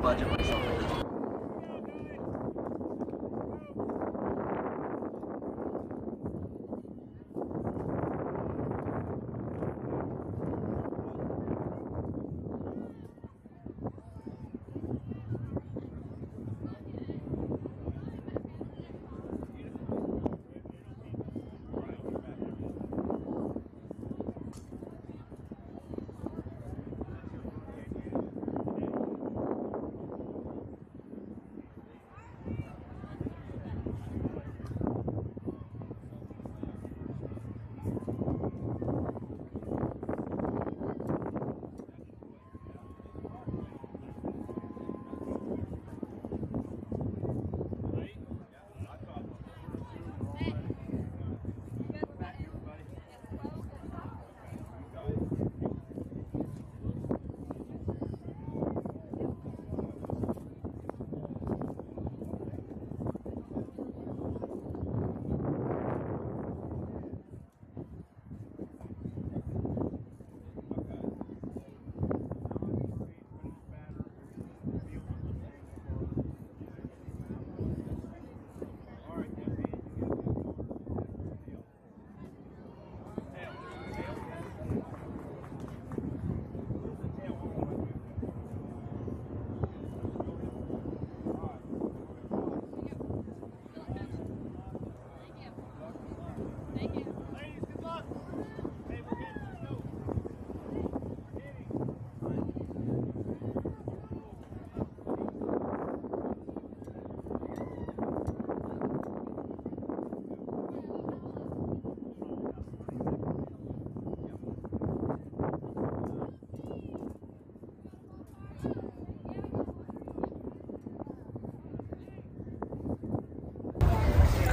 budget myself.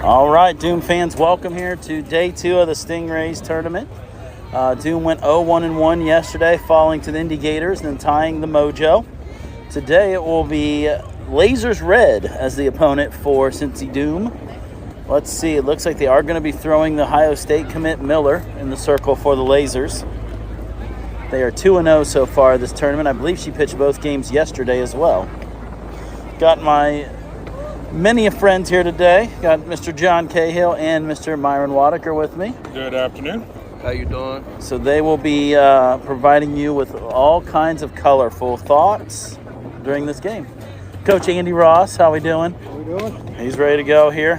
All right, Doom fans, welcome here to day 2 of the Stingrays tournament. Doom went 0-1-1 yesterday, falling to the Indy Gators and then tying the Mojo. Today it will be Lasers Red as the opponent for Cincy Doom. Let's see, it looks like they are going to be throwing the Ohio State commit Miller in the circle for the Lasers. They are 2-0 so far this tournament. I believe she pitched both games yesterday as well. Got my many friends here today. Got Mr. John Cahill and Mr. Myron Waddicker with me. Good afternoon. How you doing? So they will be providing you with all kinds of colorful thoughts during this game. Coach Andy Ross, how we doing? How we doing? He's ready to go here.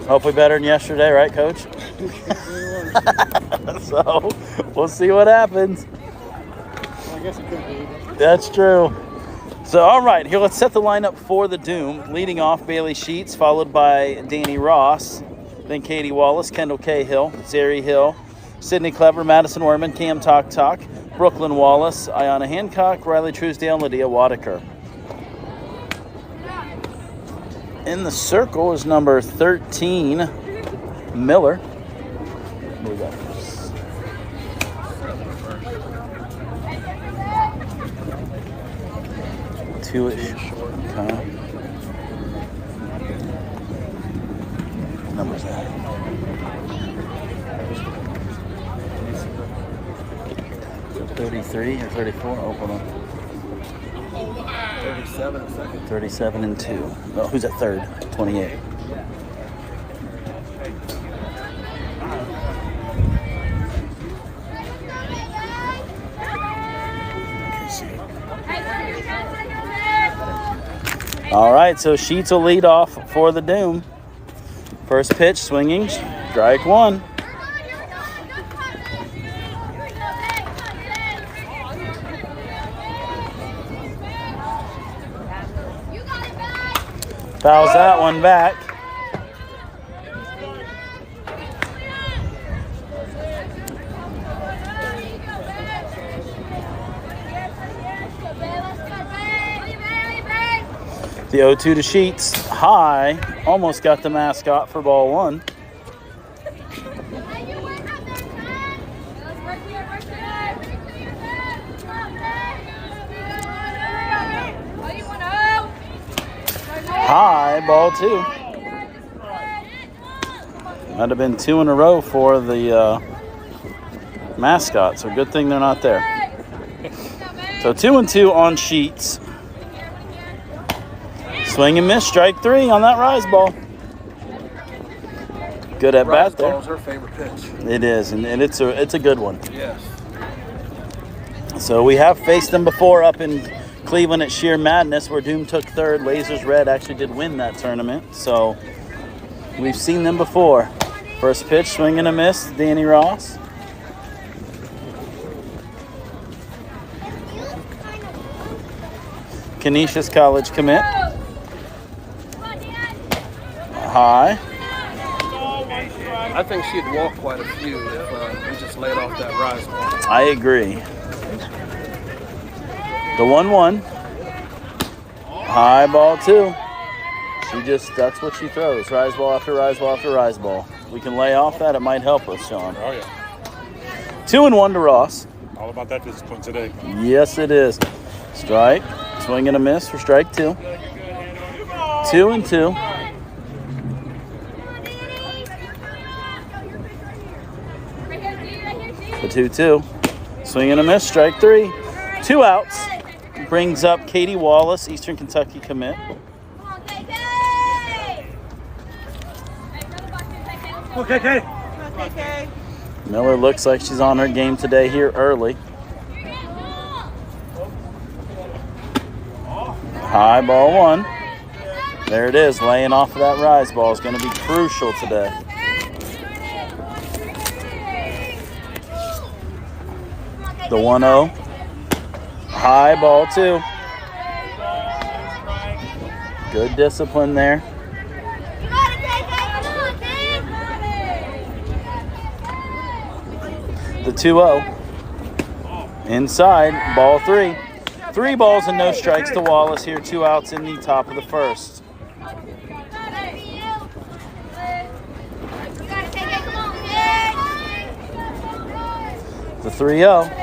Hopefully better than yesterday, right, Coach? So we'll see what happens. Well, I guess it could be. But... That's true. So, all right, here, let's set the lineup for the Doom. Leading off, Bailey Sheets, followed by Danny Ross, then Katie Wallace, Kendall Cahill, Zeri Hill, Sydney Clever, Madison Orman, Cam Talk, Brooklyn Wallace, Ayana Hancock, Riley Truesdale, and Lydia Waddicker. In the circle is number 13, Miller. What do we got? Two-ish. Okay. What number is that? 33 or 34? Oh, hold on. 37 and second. 37 and 2. Oh, who's at third? 28. All right, so Sheets will lead off for the Doom. First pitch, swinging, strike one. Fouls that one back. The 0-2 to Sheets, high, almost got the mascot for ball one. High, ball two. Might have been 2 in a row for the mascot, so good thing they're not there. So 2-2 on Sheets. Swing and miss, strike 3 on that rise ball. Good at bat there. Rise ball is her favorite pitch. It is, and it's a good one. Yes. So we have faced them before up in Cleveland at Sheer Madness, where Doom took 3rd. Lasers Red actually did win that tournament. So we've seen them before. First pitch, swing and a miss, Danny Ross. Canisius College commit. High. I think she'd walk quite a few if we just laid off that rise ball. I agree. The 1-1. High ball 2. That's what she throws. Rise ball after rise ball after rise ball. We can lay off that. It might help us, Sean. Oh, yeah. 2-1 to Ross. All about that discipline today. Yes, it is. Strike. Swing and a miss for strike 2. 2-2. The 2-2. Swing and a miss, strike 3. 2 outs. Brings up Katie Wallace, Eastern Kentucky commit. Okay. Miller looks like she's on her game today here early. High ball 1. There it is, laying off of that rise ball is going to be crucial today. The 1-0. High ball 2. Good discipline there. The 2-0. Inside, ball 3. 3 balls and no strikes to Wallace here. 2 outs in the top of the first. The 3-0.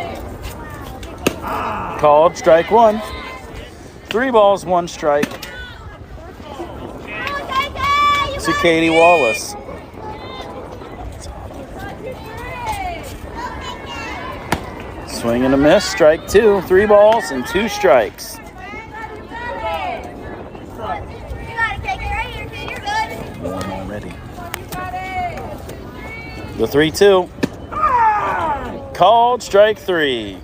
Called, strike 1. 3 balls, 1 strike to Katie Wallace. Swing and a miss, strike 2. 3 balls and 2 strikes. One already. The 3-2. Called, strike 3.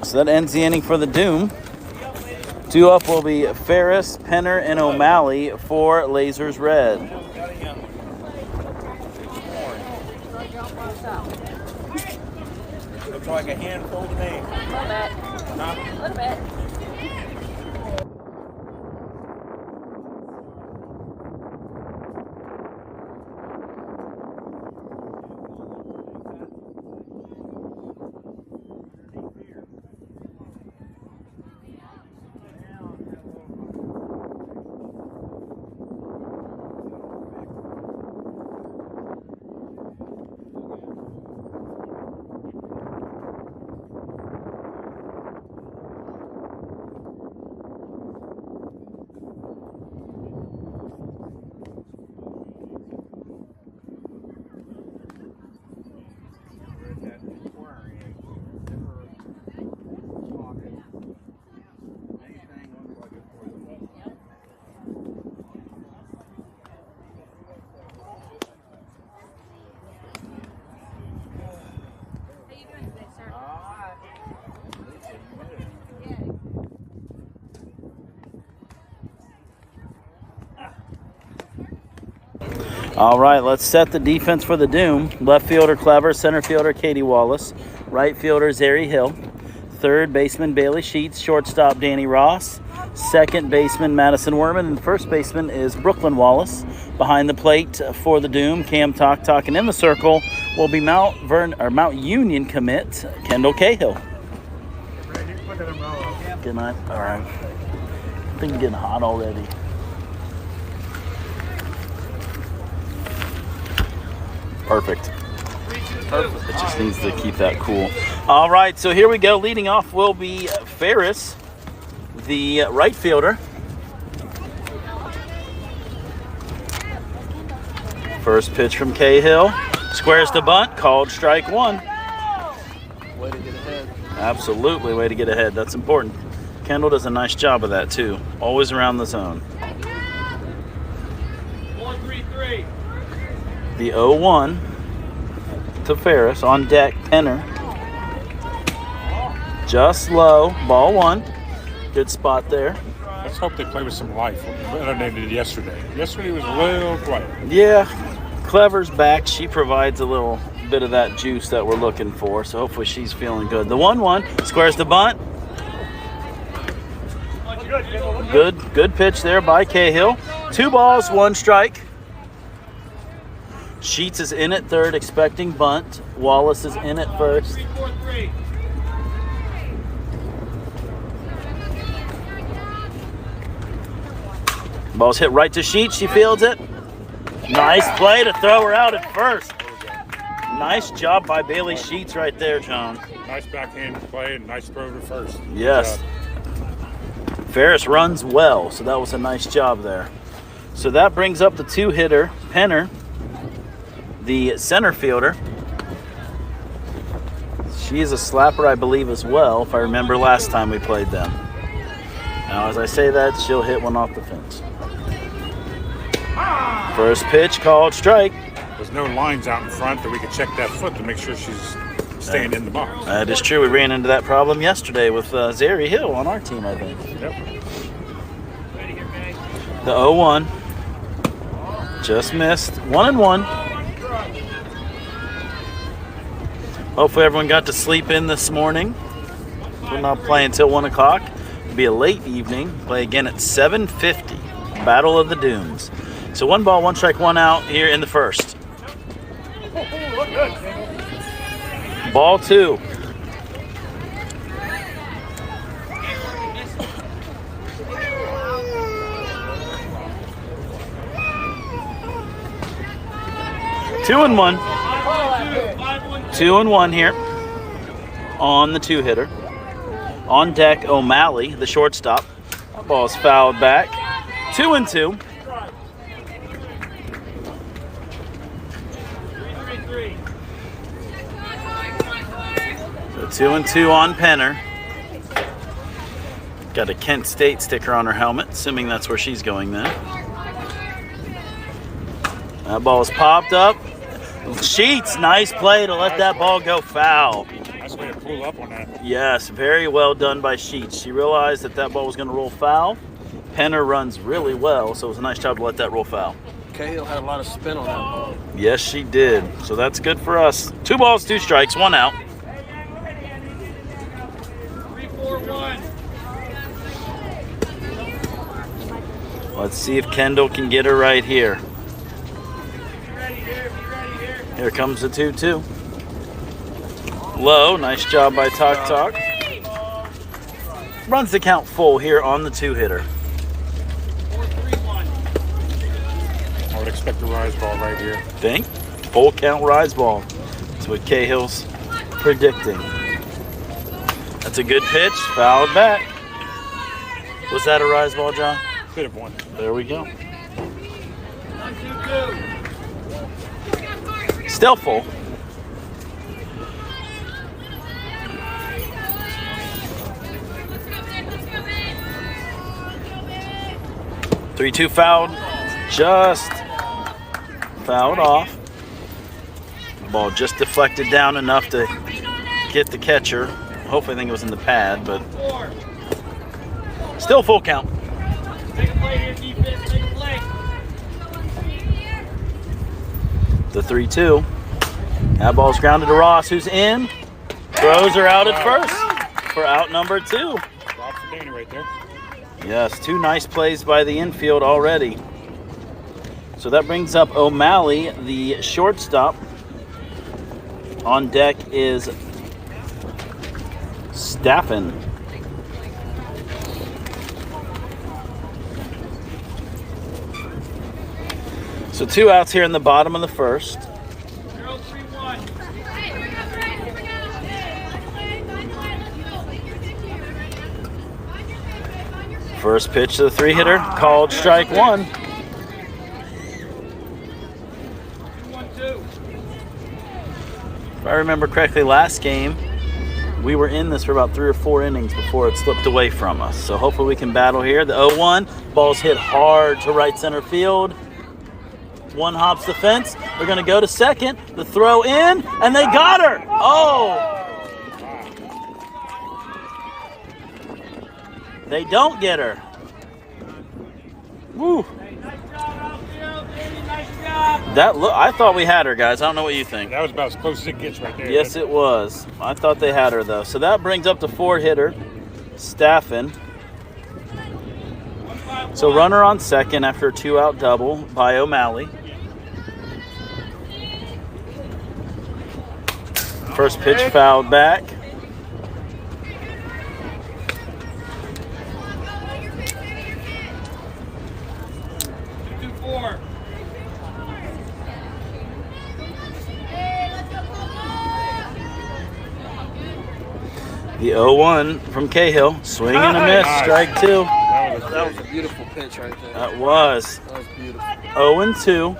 So that ends the inning for the Doom. 2 up will be Ferris, Penner, and O'Malley for Lasers Red. Looks like a handful to me. A little bit. All right, let's set the defense for the Doom. Left fielder Clever, center fielder Katie Wallace, right fielder Zary Hill, third baseman Bailey Sheets, shortstop Danny Ross, second baseman Madison Werman, and first baseman is Brooklyn Wallace. Behind the plate for the Doom, Cam Talk, and in the circle will be Mount Union commit Kendall Cahill. Good night. All right. I think it's getting hot already. Perfect. It just needs to keep that cool. All right, so here we go. Leading off will be Ferris, the right fielder. First pitch from Cahill. Squares the bunt, called strike 1. Way to get ahead. Absolutely, way to get ahead. That's important. Kendall does a nice job of that too. Always around the zone. 4-3-3. The 0-1 to Ferris. On deck, Penner. Just low. Ball 1. Good spot there. Let's hope they play with some life better than they did yesterday. Yesterday was a little quiet. Yeah, Clever's back. She provides a little bit of that juice that we're looking for, so hopefully she's feeling good. The 1-1 squares the bunt. Good pitch there by Cahill. 2 balls, 1 strike. Sheets is in at third, expecting bunt. Wallace is in at first. 3-4-3. Ball's hit right to Sheets. She fields it. Nice play to throw her out at first. Nice job by Bailey Sheets right there, John. Nice backhand play and nice throw to first. Yes. Ferris runs well, so that was a nice job there. So that brings up the 2-hitter, Penner, the center fielder. She is a slapper, I believe, as well, if I remember last time we played them. Now, as I say that, she'll hit one off the fence. First pitch called strike. There's no lines out in front that we could check that foot to make sure she's staying in the box. That is true. We ran into that problem yesterday with Zary Hill on our team, I think. Yep. The 0-1 just missed. 1-1. Hopefully everyone got to sleep in this morning. We're not playing until 1 o'clock. It'll be a late evening. Play again at 7:50. Battle of the Dunes. So 1 ball, 1 strike, 1 out here in the first. Ball 2. Two and one. 2-1 here on the 2-hitter. On deck, O'Malley, the shortstop. That ball's fouled back. 2-2. 2-2 on Penner. Got a Kent State sticker on her helmet, assuming that's where she's going then. That ball's popped up. Sheets, nice play to let that ball go foul. Nice way to pull up on that. Yes, very well done by Sheets. She realized that that ball was going to roll foul. Penner runs really well, so it was a nice job to let that roll foul. Cahill had a lot of spin on that ball. Yes, she did. So that's good for us. 2 balls, 2 strikes, 1 out. 3-4-1. Let's see if Kendall can get her right here. Be ready here. Here comes the 2-2. Low, nice job by Talk Talk. Runs the count full here on the 2-hitter. 4-3-1. I would expect a rise ball right here. Think? Full count rise ball. That's what Cahill's predicting. That's a good pitch. Fouled back. Was that a rise ball, John? Could have won. There we go. 1-2-2. Still full. Let's 3-2 fouled. Just fouled off. The ball just deflected down enough to get the catcher. Hopefully I think it was in the pad, but 4. still full count. Take a play here, defense. Take a play. The 3-2. That ball's grounded to Ross, who's in. Throws her out at first for out number 2. Rob for Danny right there. Yes, 2 nice plays by the infield already. So that brings up O'Malley, the shortstop. On deck is Staffen. So 2 outs here in the bottom of the first. 0-3-1. First pitch to the 3-hitter, called strike 1. 2-1-2. If I remember correctly, last game, we were in this for about 3 or 4 innings before it slipped away from us. So hopefully we can battle here. The 0-1, ball's hit hard to right center field. One hops the fence. They're going to go to second. The throw in, and they got her. Oh! They don't get her. Woo! I thought we had her, guys. I don't know what you think. That was about as close as it gets right there. Yes, it was. I thought they had her, though. So that brings up the 4-hitter, Staffen. So runner on second after a 2-out double by O'Malley. First pitch fouled back. The 0-1 from Cahill. Swing and a miss. Strike 2. That was a beautiful pitch right there. That was. That was beautiful. 0-2.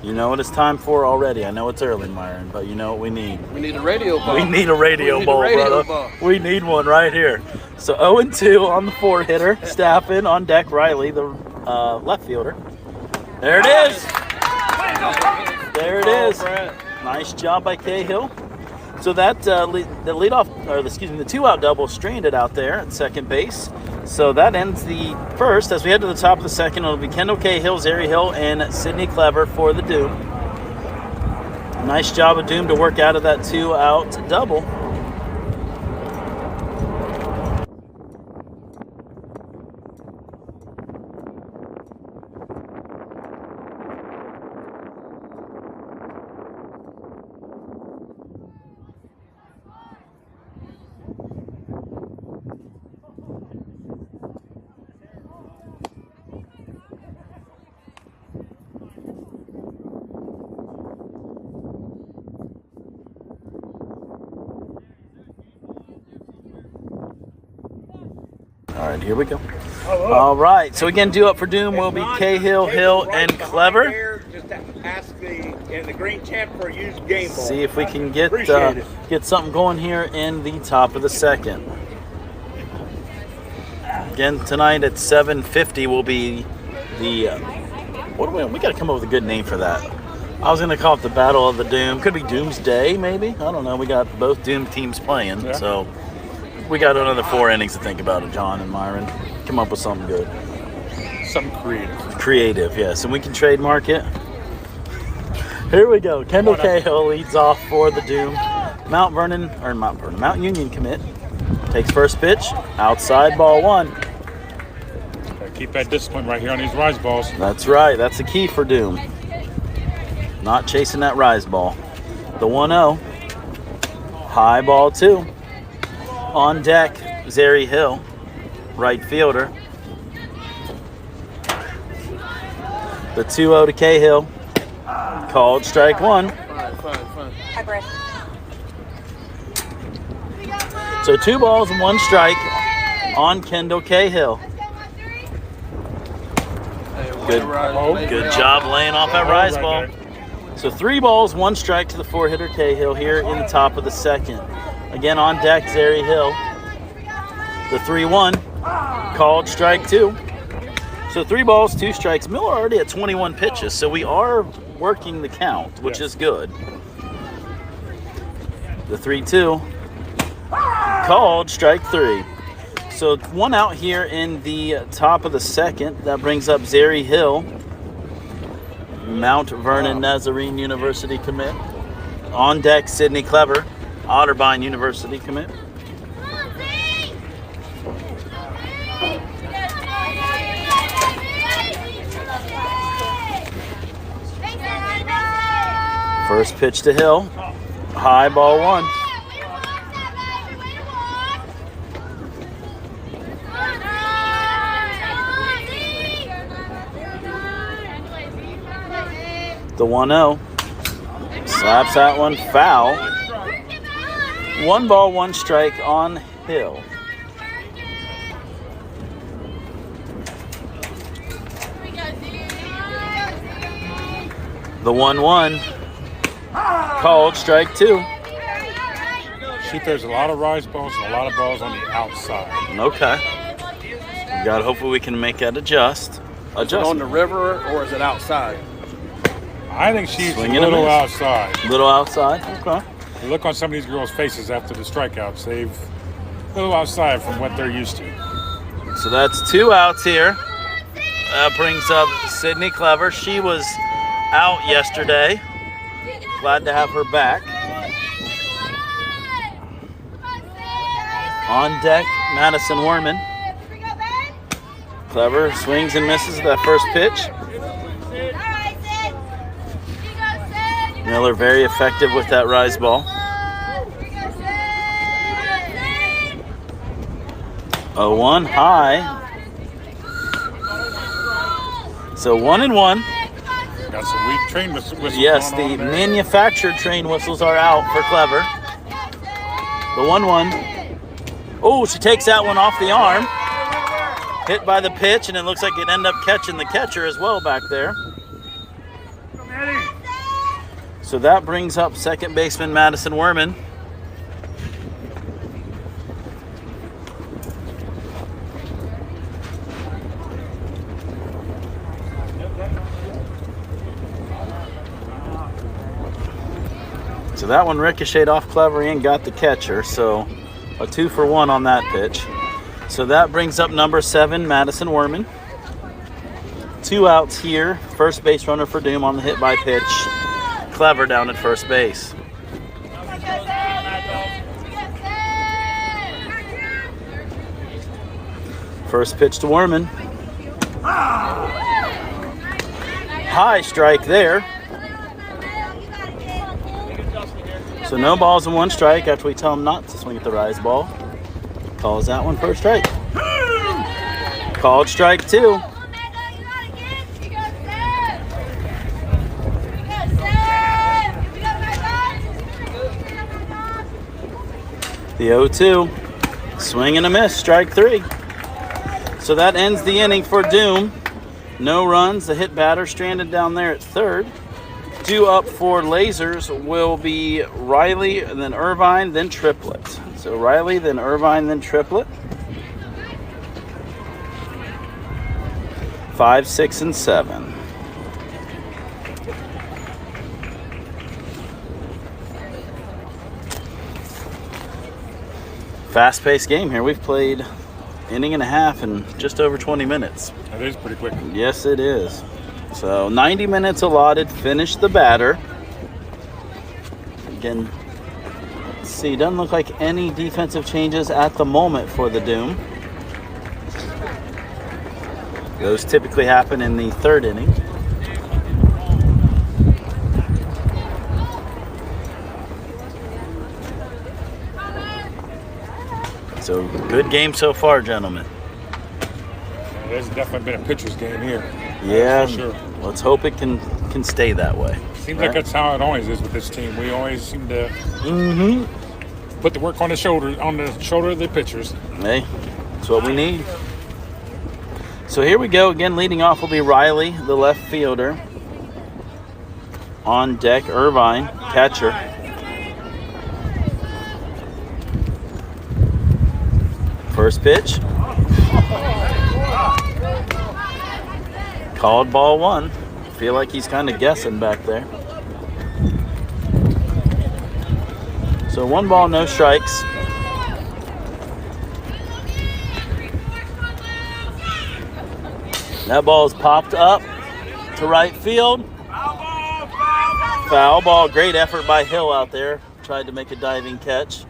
You know what it's time for already. I know it's early, Myron, but you know what we need. We need a radio ball. We need a radio ball, brother. We need one right here. So 0-2 on the 4-hitter. Staffen on deck. Riley, the left fielder. There it is. There it is. Nice job by Cahill. So that the 2-out double stranded out there at second base. So that ends the first. As we head to the top of the second, it'll be Kendall Cahill, Zary Hill, and Sydney Clever for the Doom. Nice job of Doom to work out of that 2-out double. All right, here we go. All right, so again, due up for Doom will be Cahill, Hill, and Clever. Just ask the green champ for a used game ball. See if we can get something going here in the top of the second. Again, tonight at 7:50 will be the we got to come up with a good name for that. I was going to call it the Battle of the Doom. Could be Doomsday, maybe. I don't know. We got both Doom teams playing, so we got another 4 innings to think about it, John and Myron. Come up with something good. Something creative. Creative, yes. And we can trademark it. Here we go. Kendall Cahill leads off for the Doom. Mount Union commit. Takes first pitch. Outside, ball 1. Gotta keep that discipline right here on these rise balls. That's right. That's the key for Doom. Not chasing that rise ball. The 1-0. High ball 2. On deck, Zary Hill, right fielder. The 2-0 to Cahill. Called strike 1. Hi, Brett. So 2 balls and 1 strike on Kendall Cahill. Good job laying off that rise ball. So 3 balls, 1 strike to the 4-hitter Cahill here in the top of the second. Again on deck, Zary Hill. The 3-1, called strike 2. So 3 balls, 2 strikes. Miller already at 21 pitches, so we are working the count, which is good. The 3-2, called strike 3. So 1 out here in the top of the second. That brings up Zary Hill, Mount Vernon Nazarene University commit. On deck, Sydney Clever, Otterbein University commit. First pitch to Hill, high ball 1. The 1-0, slaps that one foul. 1 ball, 1 strike on Hill. The 1-1, called strike 2. She throws a lot of rise balls and a lot of balls on the outside. Okay. God, hopefully we can make that Is it on the river or is it outside? I think she's Swing a and a little miss. outside. Little outside. Okay. You look on some of these girls' faces after the strikeouts. They've a little outside from what they're used to. So that's 2 outs here. That brings up Sydney Clever. She was out yesterday. Glad to have her back. On deck, Madison Werman. Clever swings and misses that first pitch. Miller very effective with that rise ball. 0-1 high. So 1-1. Got some weak train whistles. Yes, going the on there. manufactured train whistles are out for Clever. The 1-1. Oh, she takes that one off the arm. Hit by the pitch, and it looks like it ended up catching the catcher as well back there. So that brings up second baseman Madison Werman. So that one ricocheted off Clever and got the catcher. So a 2-for-1 on that pitch. So that brings up number 7, Madison Werman. 2 outs here. First base runner for Doom on the hit by pitch. Clever down at first base. First pitch to Werman. High strike there. So no balls and 1 strike after we tell him not to swing at the rise ball. Calls that one for a strike. Called strike 2. The 0-2. Swing and a miss, strike 3. So that ends the inning for Doom. No runs. The hit batter stranded down there at third. Due up for Lasers will be Riley, and then Irvine, then Triplet. So Riley, then Irvine, then Triplet. 5, 6, and 7. Fast-paced game here. We've played inning and a half in just over 20 minutes. That is pretty quick. Yes, it is. So 90 minutes allotted. Finish the batter. Again, let's see. Doesn't look like any defensive changes at the moment for the Doom. Those typically happen in the third inning. So good game so far, gentlemen. There's definitely been a pitcher's game here. Yeah, for sure. Let's hope it can stay that way. Seems right? like that's how it always is with this team. We always seem to put the work on the shoulder of the pitchers. Hey, that's what we need. So here we go again. Leading off will be Riley, the left fielder. On deck, Irvine, catcher. First pitch. Called ball 1. Feel like he's kind of guessing back there. So 1 ball, no strikes. That ball is popped up to right field. Foul ball. Great effort by Hill out there. Tried to make a diving catch.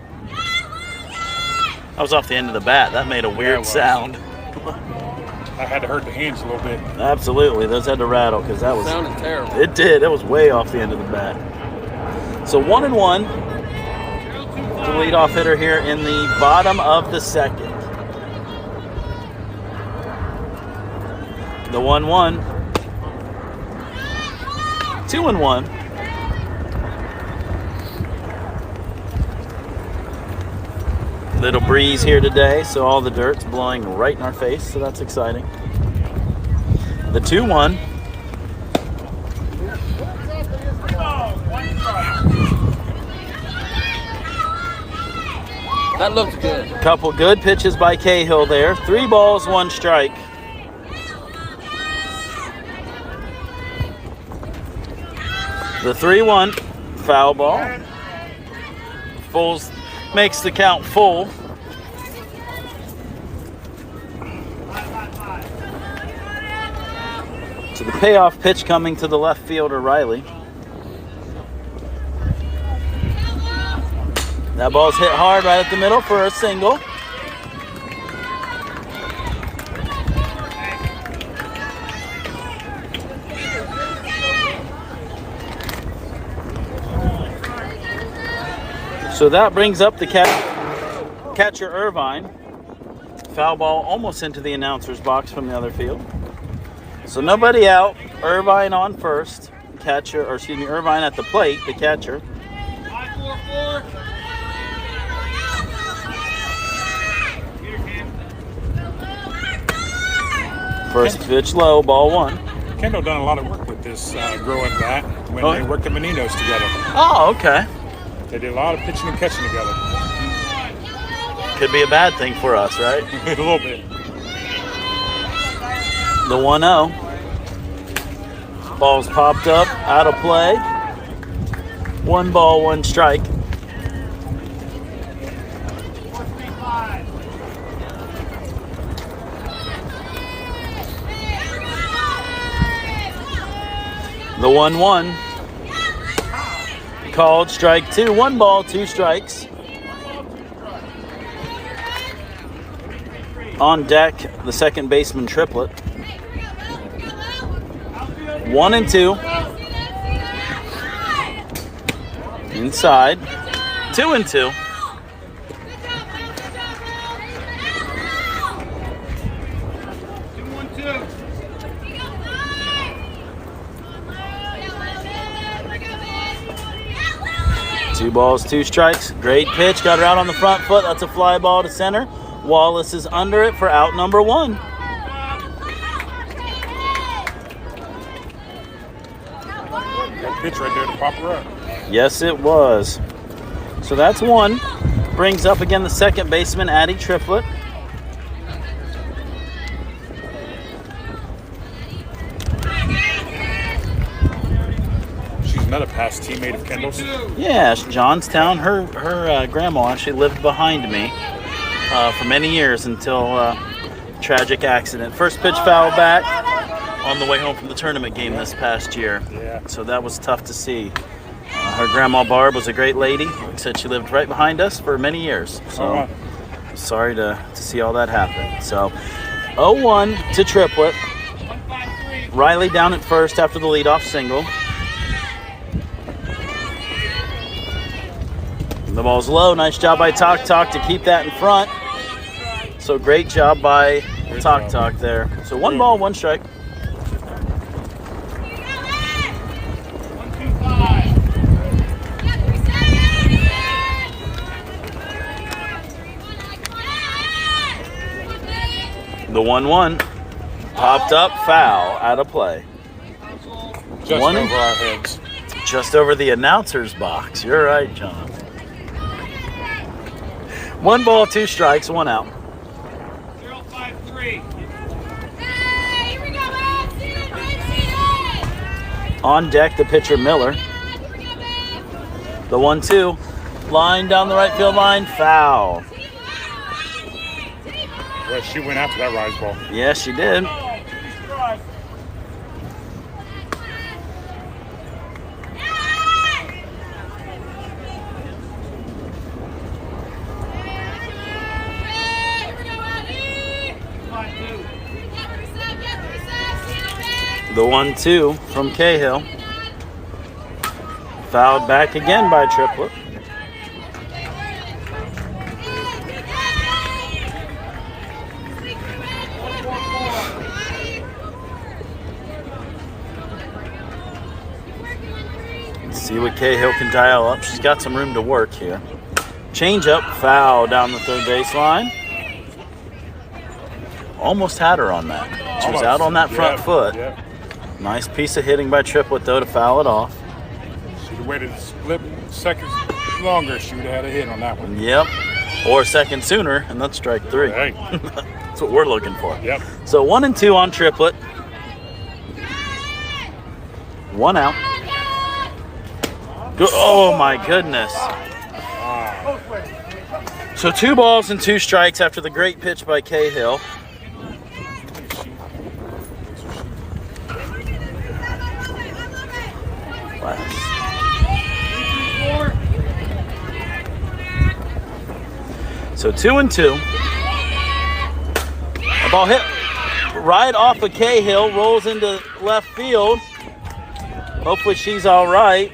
That was off the end of the bat. That made a weird sound. I had to hurt the hands a little bit. Absolutely. Those had to rattle because that was... Sounded terrible. It did. It was way off the end of the bat. So 1-1. The leadoff hitter here in the bottom of the second. The 1-1. 2-1. Little breeze here today, so all the dirt's blowing right in our face, so that's exciting. The 2-1. That looked good. Couple good pitches by Cahill there. 3 balls, 1 strike. The 3-1 foul ball. Fulls makes the count full. So the payoff pitch coming to the left fielder, Riley. That ball's hit hard right at the middle for a single. So that brings up the catcher Irvine. Foul ball almost into the announcer's box from the other field. So nobody out. Irvine on first. Irvine at the plate, the catcher. 5-4-4. First pitch low, ball 1. Kendall done a lot of work with this growing bat when they worked the Meninos together. Oh, okay. They did a lot of pitching and catching together. Could be a bad thing for us, right? A little bit. The 1-0. Ball's popped up, out of play. 1 ball, 1 strike. The 1-1. Called strike 2. 1 ball, 2 strikes. On deck, the second baseman triplet. 1 and 2. Inside. 2 and 2. Two balls, 2 strikes. Great pitch. Got her out on the front foot. That's a fly ball to center. Wallace is under it for out number 1. That pitch right there to pop her up. Yes, it was. So that's 1. Brings up again the second baseman, Addie Triplett. She's another past teammate of Kendall's. Yeah, Johnstown. Her grandma actually lived behind me for many years until tragic accident. First pitch foul back on the way home from the tournament game this past year. Yeah. So that was tough to see. Her grandma Barb was a great lady. Like I said, she lived right behind us for many years. So sorry to see all that happen. So 0-1 to Triplett. Riley down at first after the leadoff single. The ball's low. Nice job by Talk to keep that in front. So great job by Talk there. So 1 ball, 1 strike. The 1-1 popped up, foul, out of play. Just over our heads. Just over the announcer's box. You're right, John. 1 ball, 2 strikes, 1 out. 0-5-3. On deck, the pitcher Miller. The 1-2, line down the right field line, foul. Well, she went after that rise ball. Yes, she did. The 1-2 from Cahill. Fouled back again by Triplett. Let's see what Cahill can dial up. She's got some room to work here. Change up, foul down the third baseline. Almost had her on that. She was out on that front foot. Yeah. Nice piece of hitting by Triplett, though, to foul it off. She'd have waited a split seconds longer. She would have had a hit on that one. Yep. or second sooner, and that's strike 3. Hey. That's what we're looking for. Yep. So 1 and 2 on triplet. 1 out. Oh my goodness. So 2 balls and 2 strikes after the great pitch by Cahill. So 2 and 2. A ball hit right off of Cahill, rolls into left field. Hopefully she's all right.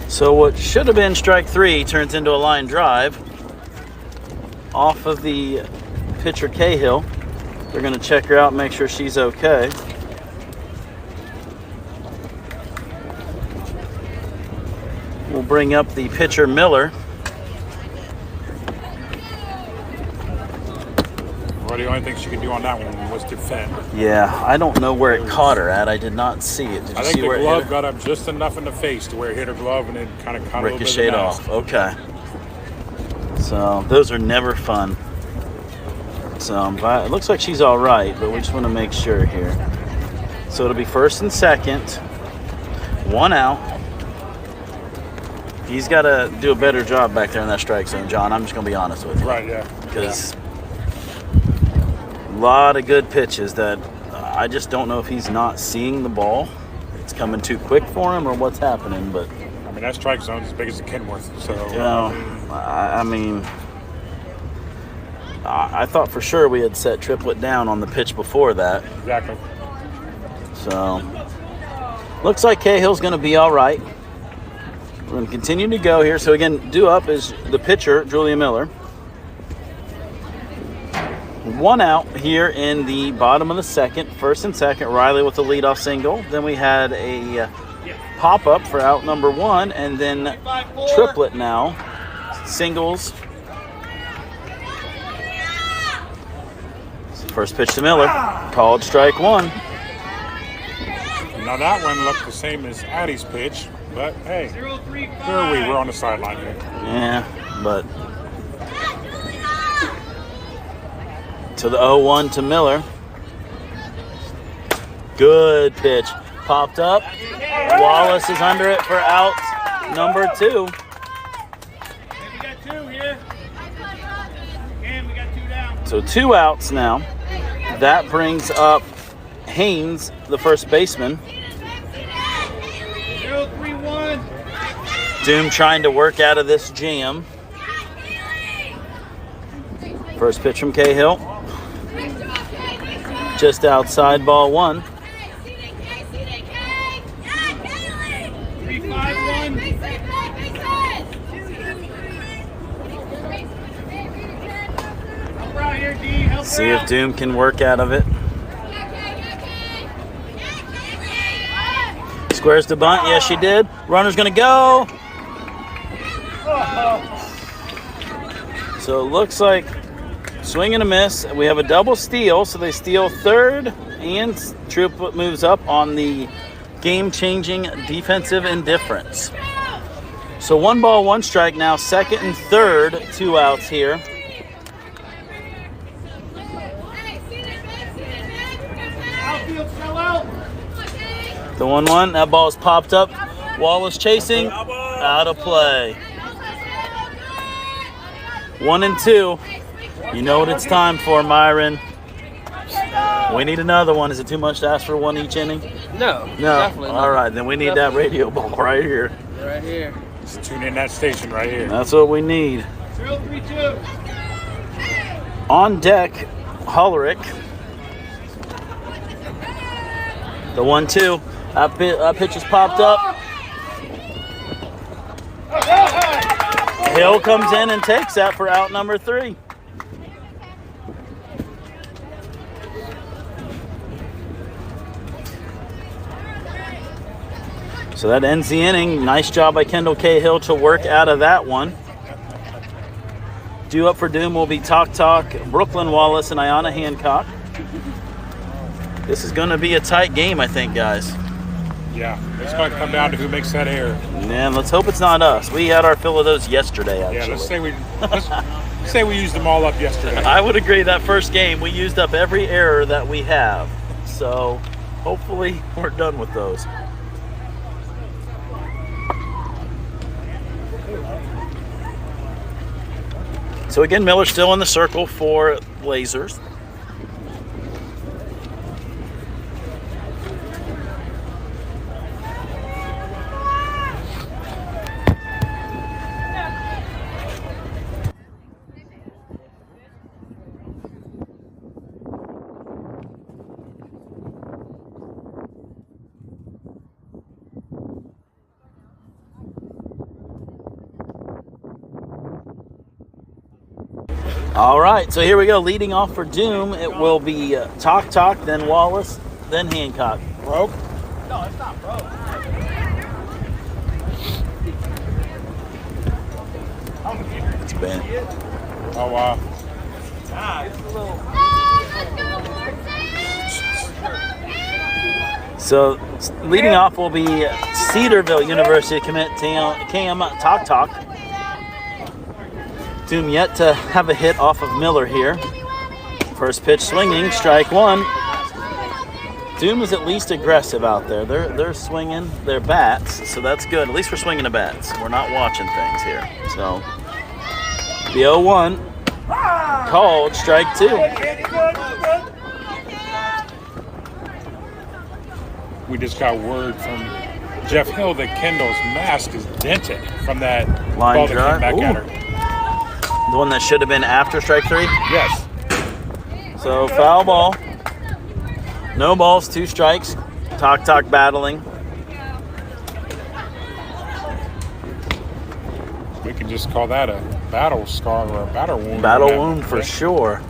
So what should have been strike 3 turns into a line drive off of the pitcher Cahill. They're going to check her out, make sure she's okay. We'll bring up the pitcher Miller. Well, the only thing she could do on that one was defend. Yeah, I don't know where it caught her at. I did not see it. Did you I think see the where it glove hit her? got up just enough in the face to where it hit her glove and it kind of caught a little bit of the Ricocheted mask. off. Okay. So those are never fun. So but it looks like she's all right, but we just want to make sure here. So it'll be first and second. 1 out. He's got to do a better job back there in that strike zone, John. I'm just going to be honest with you. Right, yeah. Because a lot of good pitches that I just don't know if he's not seeing the ball. It's coming too quick for him or what's happening, but I mean, that strike zone is as big as the Kenworth. So, you know, I mean, I thought for sure we had set triplet down on the pitch before that. exactly. So, looks like Cahill's going to be all right. We're going to continue to go here. So, again, due up is the pitcher, Julia Miller. 1 out here in the bottom of the second. First and second, Riley with the leadoff single. Then we had a pop-up for out number 1, and then triplet now. Singles. First pitch to Miller. Called strike 1. Now, that one looked the same as Addie's pitch, but hey, there we're on the sideline here. Yeah, but to the 0-1 to Miller. Good pitch. Popped up. Wallace is under it for out number 2. We got 2 here. And we got 2 down. So 2 outs now. That brings up Haynes, the first baseman. 0-3-1. Doom trying to work out of this jam. First pitch from Cahill. Just outside, ball 1. 3-5-1. Help her out here, D. Help her See if out. Doom can work out of it. Squares the bunt. Yes, she did. Runner's going to go. So it looks like swing and a miss. We have a double steal, so they steal third, and triplet moves up on the game-changing defensive indifference. So 1 ball, 1 strike now. Second and third, 2 outs here. Outfield, sell out. The 1-1, that ball is popped up. Wallace chasing, out of play. 1 and 2. You know what it's time for, Myron. We need another one. Is it too much to ask for 1 each inning? No, No. definitely not. All right, then we need that radio ball right here. Right here. Just tune in that station right here. That's what we need. 0-3-2. On deck, Hullerick. The 1-2. That pitch is popped up. Hill comes in and takes that for out number 3. So that ends the inning. Nice job by Kendall Cahill to work out of that one. Due up for Doom will be Talk, Brooklyn Wallace, and Ayanna Hancock. This is going to be a tight game, I think, guys. Yeah, it's going to come down to who makes that error. Man, let's hope it's not us. We had our fill of those yesterday, actually. Yeah, let's say we used them all up yesterday. I would agree that first game, we used up every error that we have. So hopefully we're done with those. So again, Miller's still in the circle for Blazers. All right, so here we go. Leading off for Doom, it will be Talk, then Wallace, then Hancock. Broke? No, it's not broke. It's bent. Oh, wow. So leading off will be Cedarville University commit Cam Talk. Doom yet to have a hit off of Miller here. First pitch swinging, strike one. Doom is at least aggressive out there. They're swinging their bats, so that's good. At least we're swinging the bats. We're not watching things here. So the 0-1 called, strike two. We just got word from Jeff Hill that Kendall's mask is dented from that Line ball that drive. came back at Ooh. her. The one that should have been after strike three. Yes. So foul ball. No balls, 2 strikes. Talk battling. We can just call that a battle scar or a battle wound. Battle wound for sure.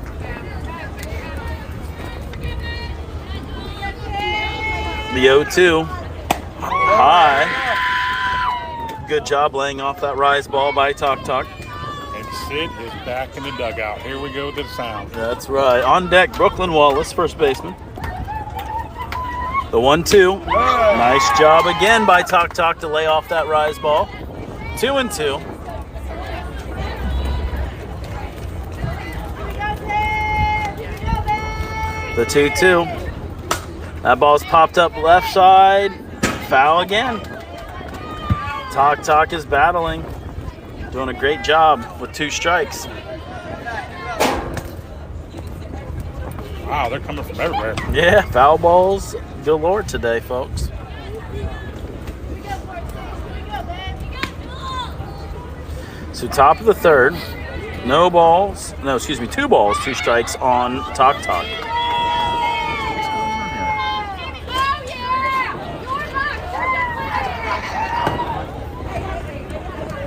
The 0-2. High. Good job laying off that rise ball by Talk. And Sid is back in the dugout. Here we go with the sound. That's right. On deck, Brooklyn Wallace, first baseman. The 1-2. Nice job again by Talk to lay off that rise ball. 2-2. The 2-2. That ball's popped up left side. Foul again. Talk is battling. Doing a great job with 2 strikes. Wow, they're coming from everywhere. Yeah, foul balls galore today, folks. So top of the third. 2 balls, 2 strikes on Talk.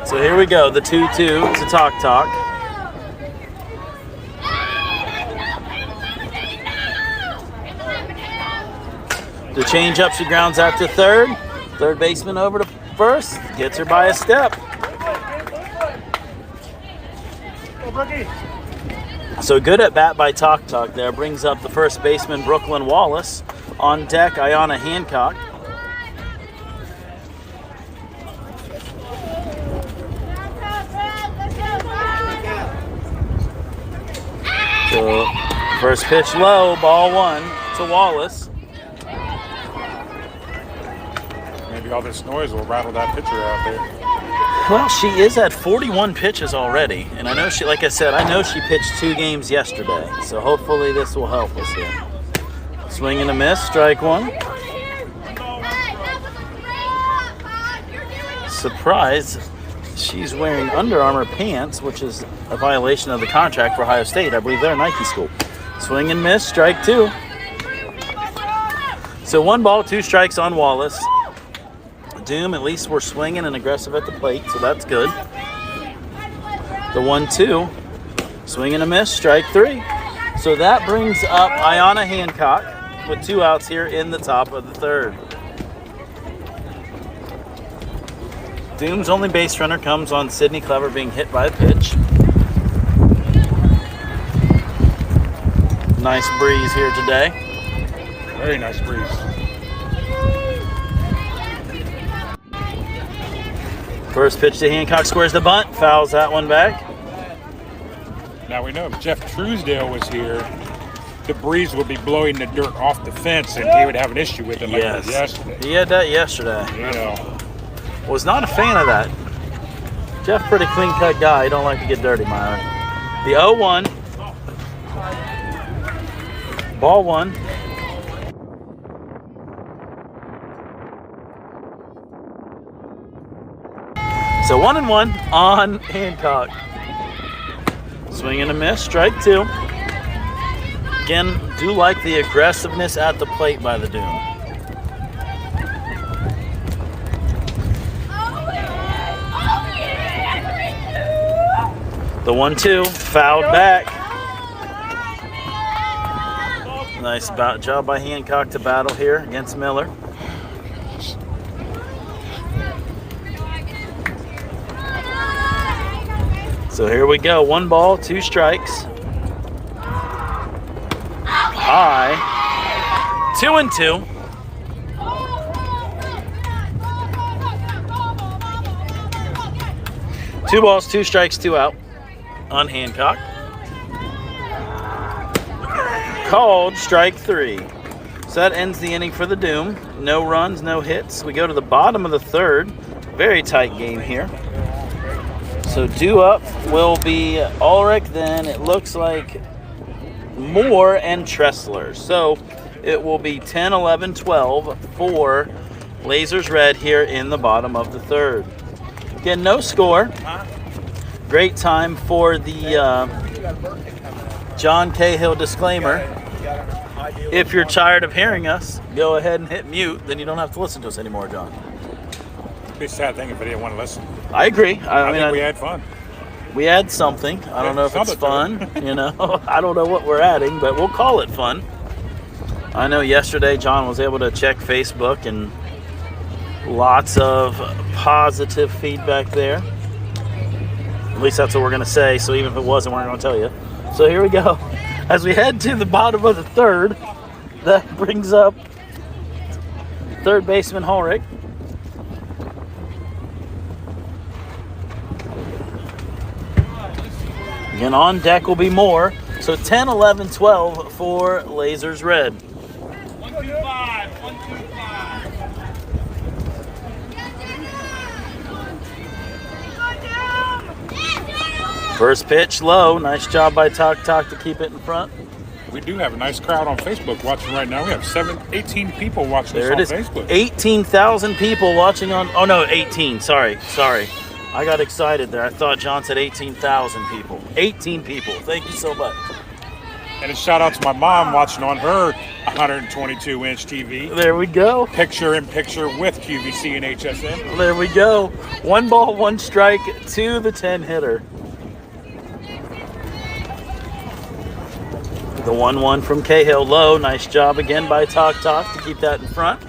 So here we go, the 2-2 to Talk. The changeup, she grounds out to third. Third baseman over to first, gets her by a step. So good at bat by Talk there. Brings up the first baseman, Brooklyn Wallace. On deck, Ayanna Hancock. So first pitch low, ball 1 to Wallace. Maybe all this noise will rattle that pitcher out there. Well, she is at 41 pitches already, and I know she, like I said, I know she pitched 2 games yesterday, so hopefully this will help us here. Swing and a miss, strike 1. Surprise, she's wearing Under Armour pants, which is a violation of the contract for Ohio State. I believe they're a Nike school. Swing and miss, strike 2. So 1 ball, 2 strikes on Wallace. Doom, at least we're swinging and aggressive at the plate, so that's good. The 1-2, swing and a miss, strike 3. So that brings up Ayanna Hancock with 2 outs here in the top of the third. Doom's only base runner comes on Sydney Clever being hit by a pitch. Nice breeze here today. Very nice breeze. First pitch to Hancock, squares the bunt, fouls that one back. Now we know if Jeff Truesdale was here, the breeze would be blowing the dirt off the fence, and he would have an issue with it like Yes. yesterday. He had that yesterday. You know, Was not a fan of that. Jeff, pretty clean-cut guy. He don't like to get dirty, Myron. The 0-1. Ball one. So 1-1 on Hancock. Swing and a miss, strike two. Again, do like the aggressiveness at the plate by the Doom. The 1-2, fouled back. Nice job by Hancock to battle here against Miller. So here we go. 1 ball, 2 strikes. High. 2-2. Two balls, 2 strikes, 2 out on Hancock. Called strike 3. So that ends the inning for the Doom. No runs, no hits. We go to the bottom of the third. Very tight game here. So due up will be Ulrich, then it looks like Moore and Tressler. So it will be 10, 11, 12 for Lasers Red here in the bottom of the third. Again, no score. Great time for the John Cahill disclaimer. If you're tired of hearing us, go ahead and hit mute. Then you don't have to listen to us anymore, John. it'd be a sad thing if I didn't want to listen. I agree. I think we had fun. We add something. I don't know if it's fun. You know, I don't know what we're adding, but we'll call it fun. I know yesterday John was able to check Facebook and lots of positive feedback there. At least that's what we're going to say. So even if it wasn't, we're going to tell you. So here we go. As we head to the bottom of the third, that brings up third baseman Ulrich. Again, on deck will be Moore. So 10, 11, 12 for Lasers Red. 1-2-5. 1-2-5. First pitch low. Nice job by Talk to keep it in front. We do have a nice crowd on Facebook watching right now. We have 18 people watching There it us is. on Facebook. 18,000 people watching on. Oh no, 18. Sorry. I got excited there. I thought John said 18,000 people. 18 people. Thank you so much. And a shout out to my mom watching on her 122-inch TV. There we go. Picture-in-picture with QVC and HSN. There we go. 1 ball, 1 strike to the 10 hitter. The 1-1 from Cahill low. Nice job again by Talk to keep that in front.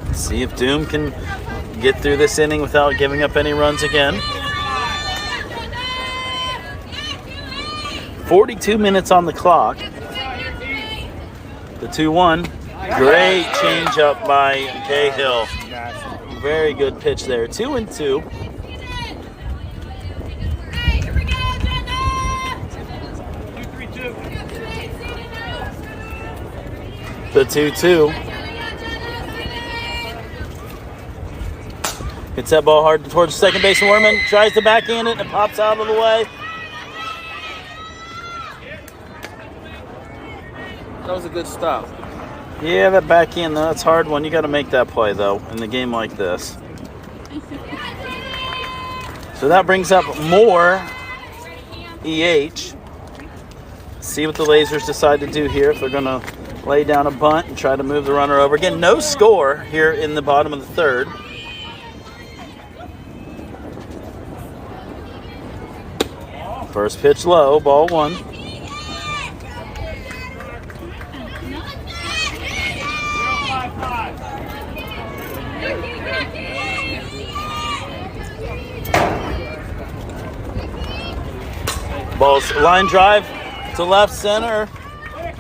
Let's see if Doom can get through this inning without giving up any runs again. 42 minutes on the clock. The 2-1. Great changeup by Cahill. Very good pitch there. 2-2. The 2-2. Hits that ball hard towards second baseman Werman. Tries to backhand it and it pops out of the way. That was a good stop. Yeah, that backhand, that's a hard one. You got to make that play, though, in the game like this. So that brings up more EH. See what the Lasers decide to do here. If they're going to lay down a bunt and try to move the runner over. Again, no score here in the bottom of the third. First pitch low, ball 1. Ball's line drive, to left center.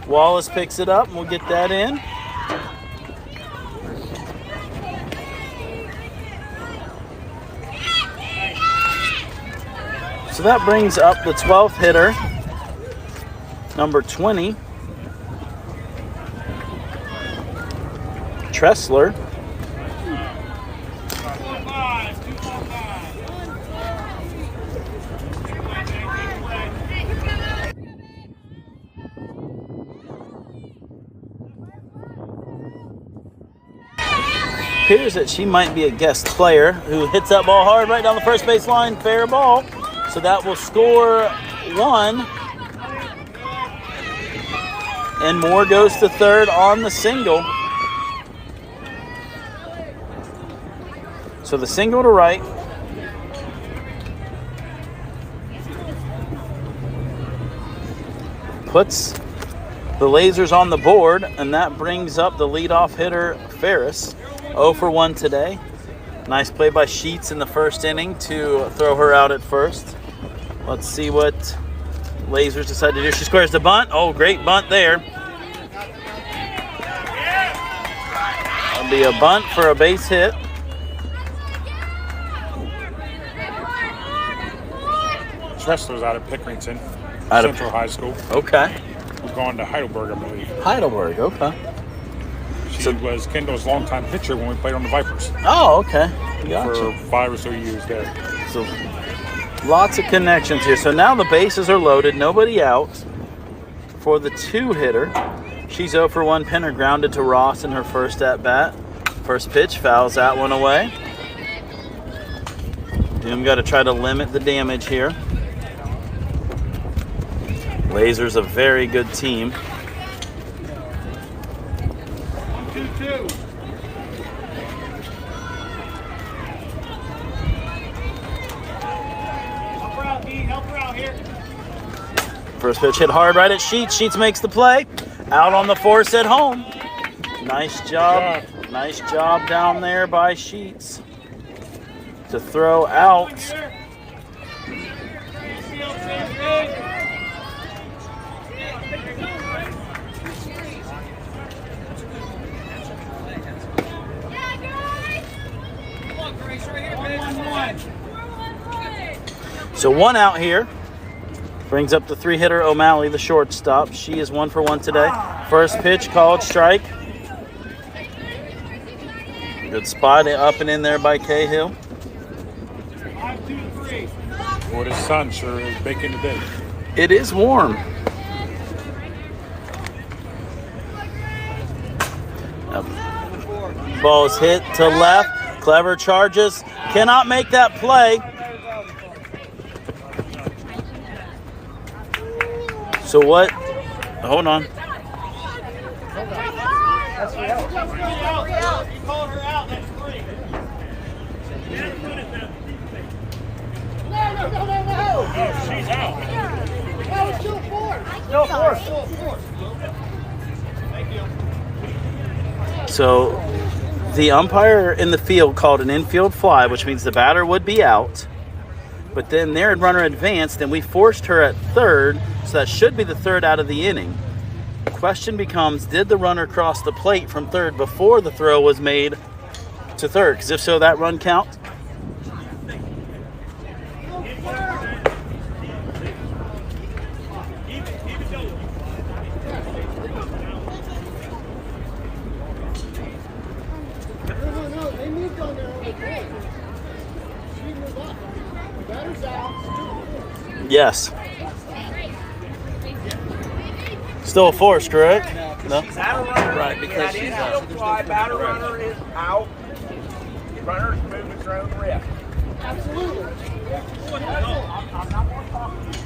Wallace picks it up, and we'll get that in. So that brings up the 12th hitter, number 20, Tressler. Appears that she might be a guest player who hits that ball hard right down the first base line. Fair ball. So that will score 1. And Moore goes to third on the single. So the single to right. Puts the Lasers on the board, and that brings up the leadoff hitter, Ferris. 0 for 1 today. Nice play by Sheets in the first inning to throw her out at first. Let's see what Lasers decide to do. She squares the bunt. Oh, great bunt there. That'll be a bunt for a base hit. Tressler's out of Pickerington, Out of- Central High School. Okay. He's going to Heidelberg, I believe. Heidelberg, okay. She was Kendall's longtime pitcher when we played on the Vipers Oh, okay. Gotcha. for 5 or so years there. So lots of connections here. So now the bases are loaded, nobody out for the 2-hitter. She's 0 for 1. Pinner grounded to Ross in her first at bat. First pitch fouls that one away. Doom got to try to limit the damage here. Lasers a very good team. 2-2. Help her out here. First pitch hit hard right at Sheets. Sheets makes the play. Out on the force at home. Nice job. Nice job down there by Sheets to throw out. So 1 out here. Brings up the 3-hitter O'Malley, the shortstop. She is 1 for 1 today. First pitch, called strike. Good spot up and in there by Cahill. 5-2-3. Boy, the sun sure is baking today. It is warm. Ball is hit to left. Clever charges. Cannot make that play. So what? Hold on. You called her out, that's 3. No. She's out. No, it's still 4. Still 4. Thank you. So the umpire in the field called an infield fly, which means the batter would be out. But then their runner advanced, and we forced her at third, so that should be the 3rd out of the inning. The question becomes, did the runner cross the plate from third before the throw was made to third? Because if so, that run counts. No, they moved on there on the play. She moved up. The batter's out. Yes. Still a force, correct? No. Batter runner, Right, because she's out. infield fly, batter runner is out. Runner's moving her own wrist. Absolutely. I'm not going to talk to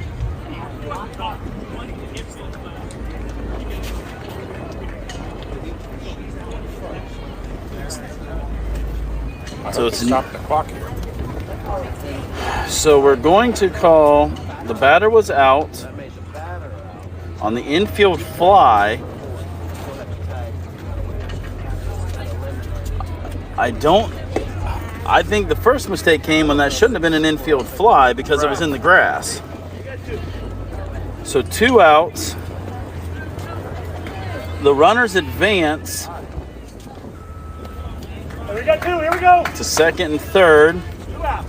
So it's Stop the clock here. So we're going to call the batter was out on the infield fly. I think the first mistake came when that shouldn't have been an infield fly because it was in the grass. So 2 outs. The runners advance We got 2. Here we go. to second and third. 2 out.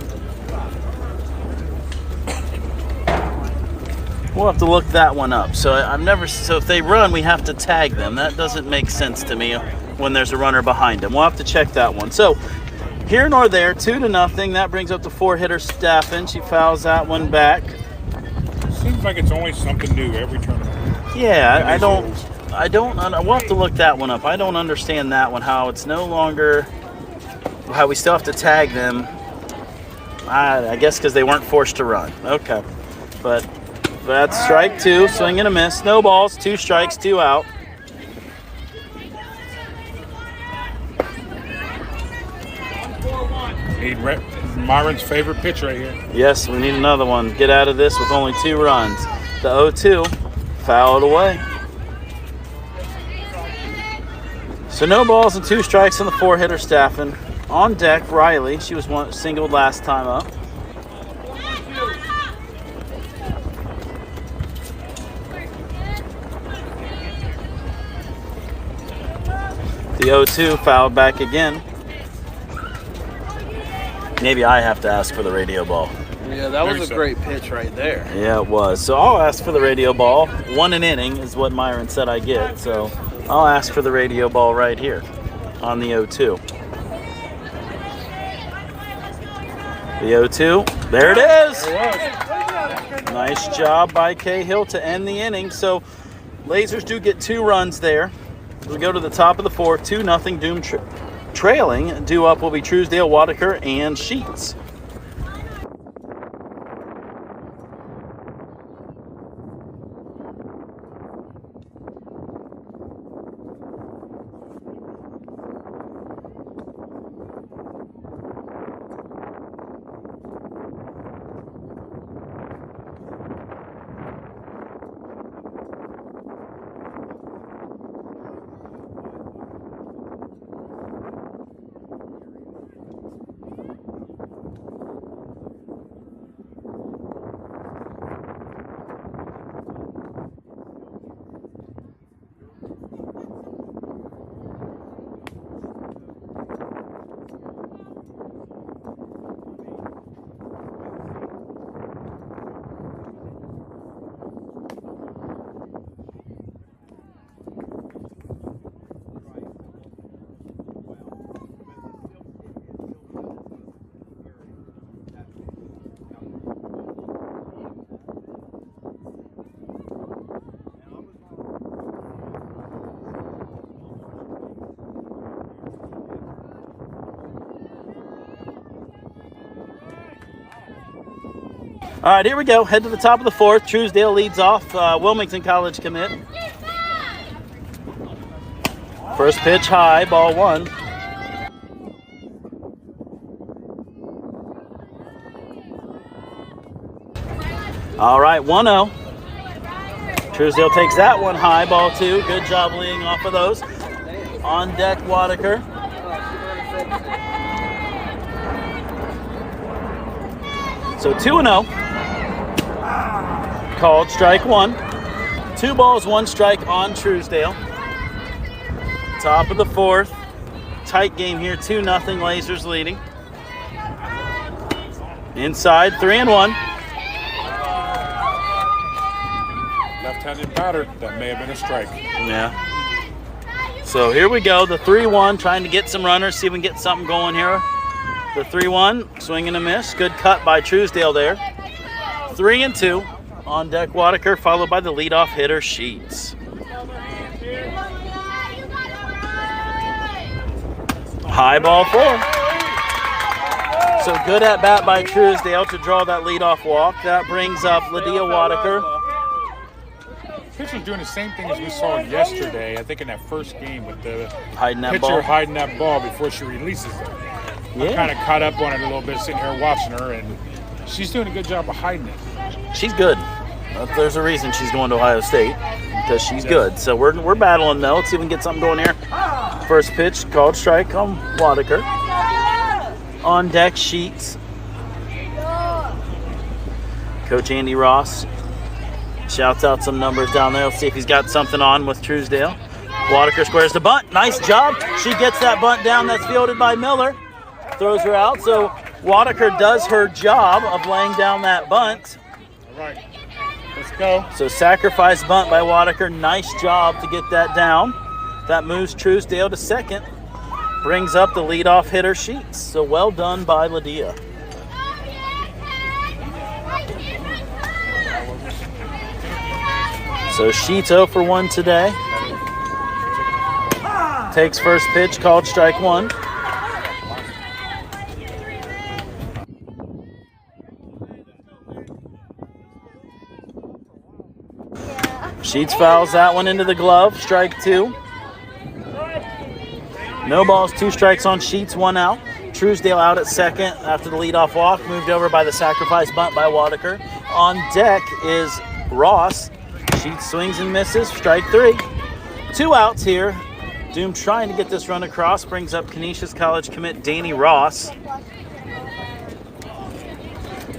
We'll have to look that one up. So if they run, we have to tag them. That doesn't make sense to me when there's a runner behind them. We'll have to check that one. So here nor there, 2-0. That brings up the 4-hitter Staffen. She fouls that one back. Seems like it's always something new every tournament. Yeah, I don't. rules. We'll have to look that one up. I don't understand that one. How it's no longer. How we still have to tag them. I guess because they weren't forced to run. Okay, but that's strike 2. Swing and a miss. No balls. 2 strikes. 2 out. Need Myron's favorite pitch right here. Yes, we need another one. Get out of this with only 2 runs. The 0-2 fouled away. So no balls and 2 strikes on the 4-hitter Staffen. On deck, Riley. She was singled last time up. The 0-2 fouled back again. Maybe I have to ask for the radio ball. Yeah, that was Maybe a so. great pitch right there. Yeah, it was. So I'll ask for the radio ball. 1 an inning is what Myron said I get. So I'll ask for the radio ball right here on the 0-2. The 0-2. There it is. Nice job by Cahill to end the inning. So Lasers do get 2 runs there. We go to the top of the 4th. 2-0 Doom trailing. Due up will be Truesdale, Wadaker, and Sheets. All right, here we go. Head to the top of the 4th. Truesdale leads off. Wilmington College commit. First pitch high, ball 1. All right, 1-0. Truesdale takes that one high, ball 2. Good job leading off of those. On deck, Wadaker. So 2-0. Called strike 1. 2 balls, 1 strike on Truesdale. Top of the 4th. Tight game here, 2-0, Lasers leading. Inside, 3-1. Left-handed batter. That may have been a strike. Yeah. So here we go, the 3-1, trying to get some runners, see if we can get something going here. The 3-1, swing and a miss. Good cut by Truesdale there. 3-2. On deck, Wadaker, followed by the leadoff hitter, Sheets. High ball 4. So good at bat by Truesdale to draw that leadoff walk. That brings up Lydia Wadaker. Pitcher's doing the same thing as we saw yesterday, I think in that first game with the Hiding that pitcher ball. hiding that ball before she releases it. I'm Yeah, kind of caught up on it a little bit, sitting here watching her, and she's doing a good job of hiding it. she's good. There's a reason she's going to Ohio State, because she's good. So we're battling though. Let's see if we can get something going here. First pitch, called strike on Wadaker. On deck, Sheets. Coach Andy Ross Shouts out some numbers down there. Let's see if he's got something on with Truesdale. Wadaker squares the bunt. Nice job. She gets that bunt down. That's fielded by Miller. Throws her out. So Wadaker does her job of laying down that bunt. All right, let's go. So sacrifice bunt by Wadaker. Nice job to get that down. That moves Truesdale to second. Brings up the leadoff hitter Sheets. So well done by Lydia. So Sheets 0 for 1 today. Takes first pitch, called strike 1. Sheets fouls that one into the glove, strike 2. No balls, 2 strikes on Sheets, 1 out. Truesdale out at second after the leadoff walk, moved over by the sacrifice bunt by Wadaker. On deck is Ross. Sheets swings and misses, strike 3. 2 outs here. Doom trying to get this run across, brings up Canisius College commit Danny Ross.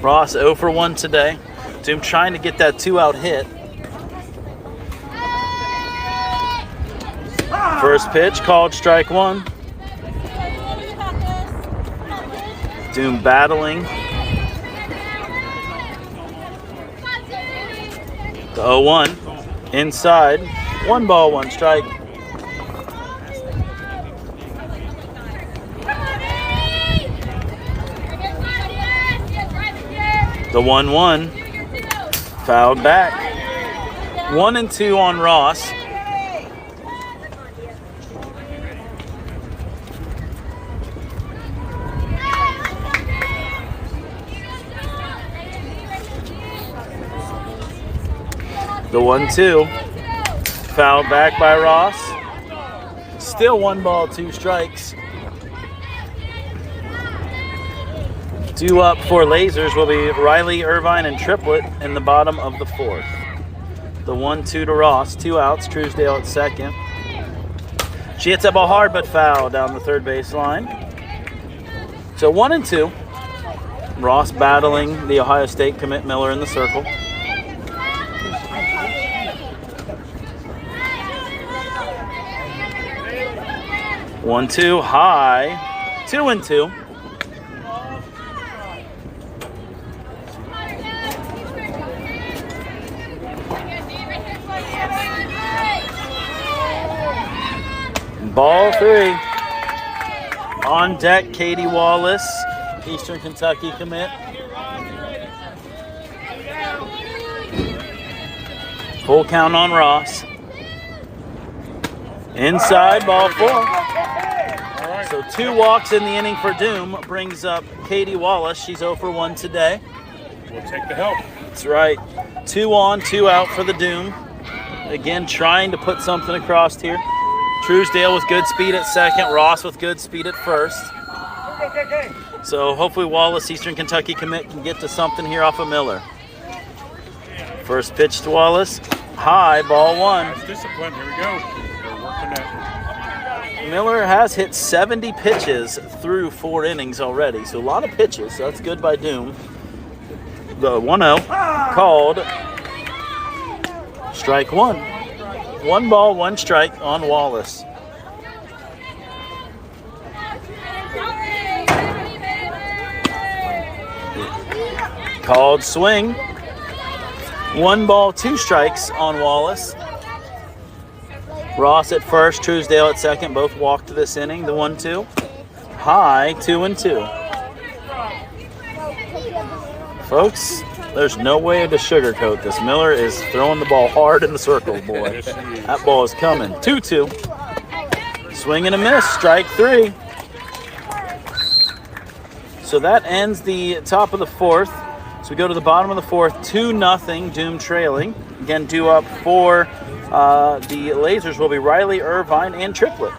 Ross 0 for 1 today. Doom trying to get that 2-out hit. First pitch, called strike 1. Doom battling. The 0-1. Inside. 1 ball, 1 strike. The 1-1. Fouled back. 1-2 on Ross. The 1-2. Fouled back by Ross. Still 1 ball, 2 strikes. 2 up for Lasers will be Riley, Irvine, and Triplett in the bottom of the 4th. The 1-2 to Ross. 2 outs. Truesdale at second. She hits that ball hard but foul down the third baseline. So 1-2. Ross battling the Ohio State commit Miller in the circle. 1-2 high. 2-2. Ball 3. On deck, Katie Wallace, Eastern Kentucky commit. Full count on Ross. Inside, ball 4. So 2 walks in the inning for Doom brings up Katie Wallace. She's 0 for 1 today. We'll take the help. That's right. 2 on, 2 out for the Doom. Again, trying to put something across here. Truesdale with good speed at second. Ross with good speed at first. So hopefully Wallace, Eastern Kentucky commit, can get to something here off of Miller. First pitch to Wallace. High, ball 1. That's discipline. Here we go. They're working that. Miller has hit 70 pitches through 4 innings already. So a lot of pitches. So that's good by Doom. The 1-0 called strike 1. 1 ball, 1 strike on Wallace. Called swing. 1 ball, 2 strikes on Wallace. Ross at first, Truesdale at second. Both walked to this inning. The 1-2. High, 2-2. Folks, there's no way to sugarcoat this. Miller is throwing the ball hard in the circle, boy. That ball is coming. 2-2. Swing and a miss. Strike 3. So that ends the top of the 4th. So we go to the bottom of the 4th. 2-0. Doom trailing. Again, due up for the Lasers will be Riley, Irvine, and Triplett.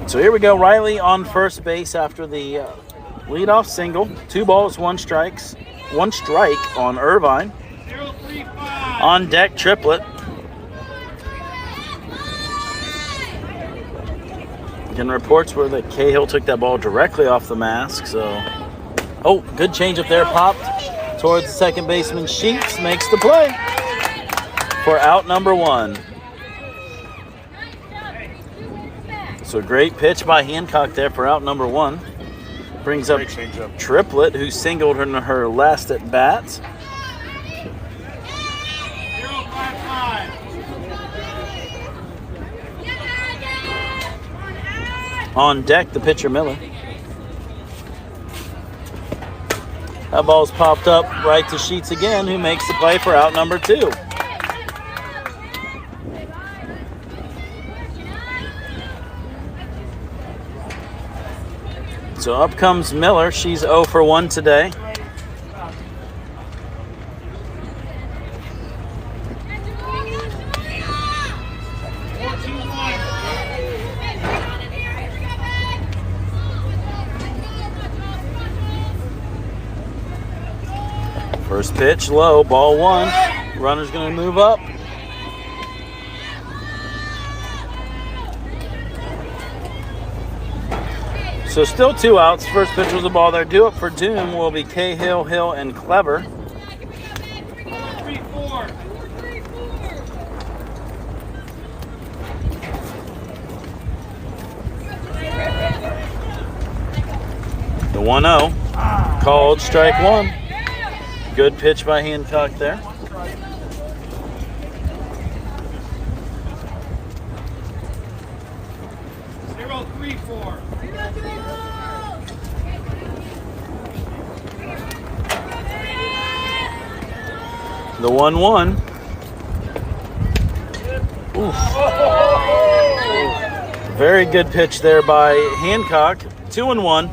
So here we go. Riley on first base after the leadoff single. 2 balls, 1 strike on Irvine. 0-3-5. On deck, triplet. Again, reports were that Cahill took that ball directly off the mask. So, oh, good change up there. Popped towards the second baseman. Sheets makes the play for out number 1. So great pitch by Hancock there for out number 1. Brings up Great change-up. Triplet, who singled her last at bat. 0-5-5. On deck, the pitcher Miller. That ball's popped up right to Sheets again, who makes the play for out number 2. So up comes Miller. She's 0 for 1 today. First pitch, low, ball 1. Runner's going to move up. So still 2 outs. First pitch was a ball there. Due up for Doom will be Cahill, Hill, and Clever. 3-4. The 1-0. Called strike 1. Good pitch by Hancock there. The 1-1. Oof. Very good pitch there by Hancock. 2-1.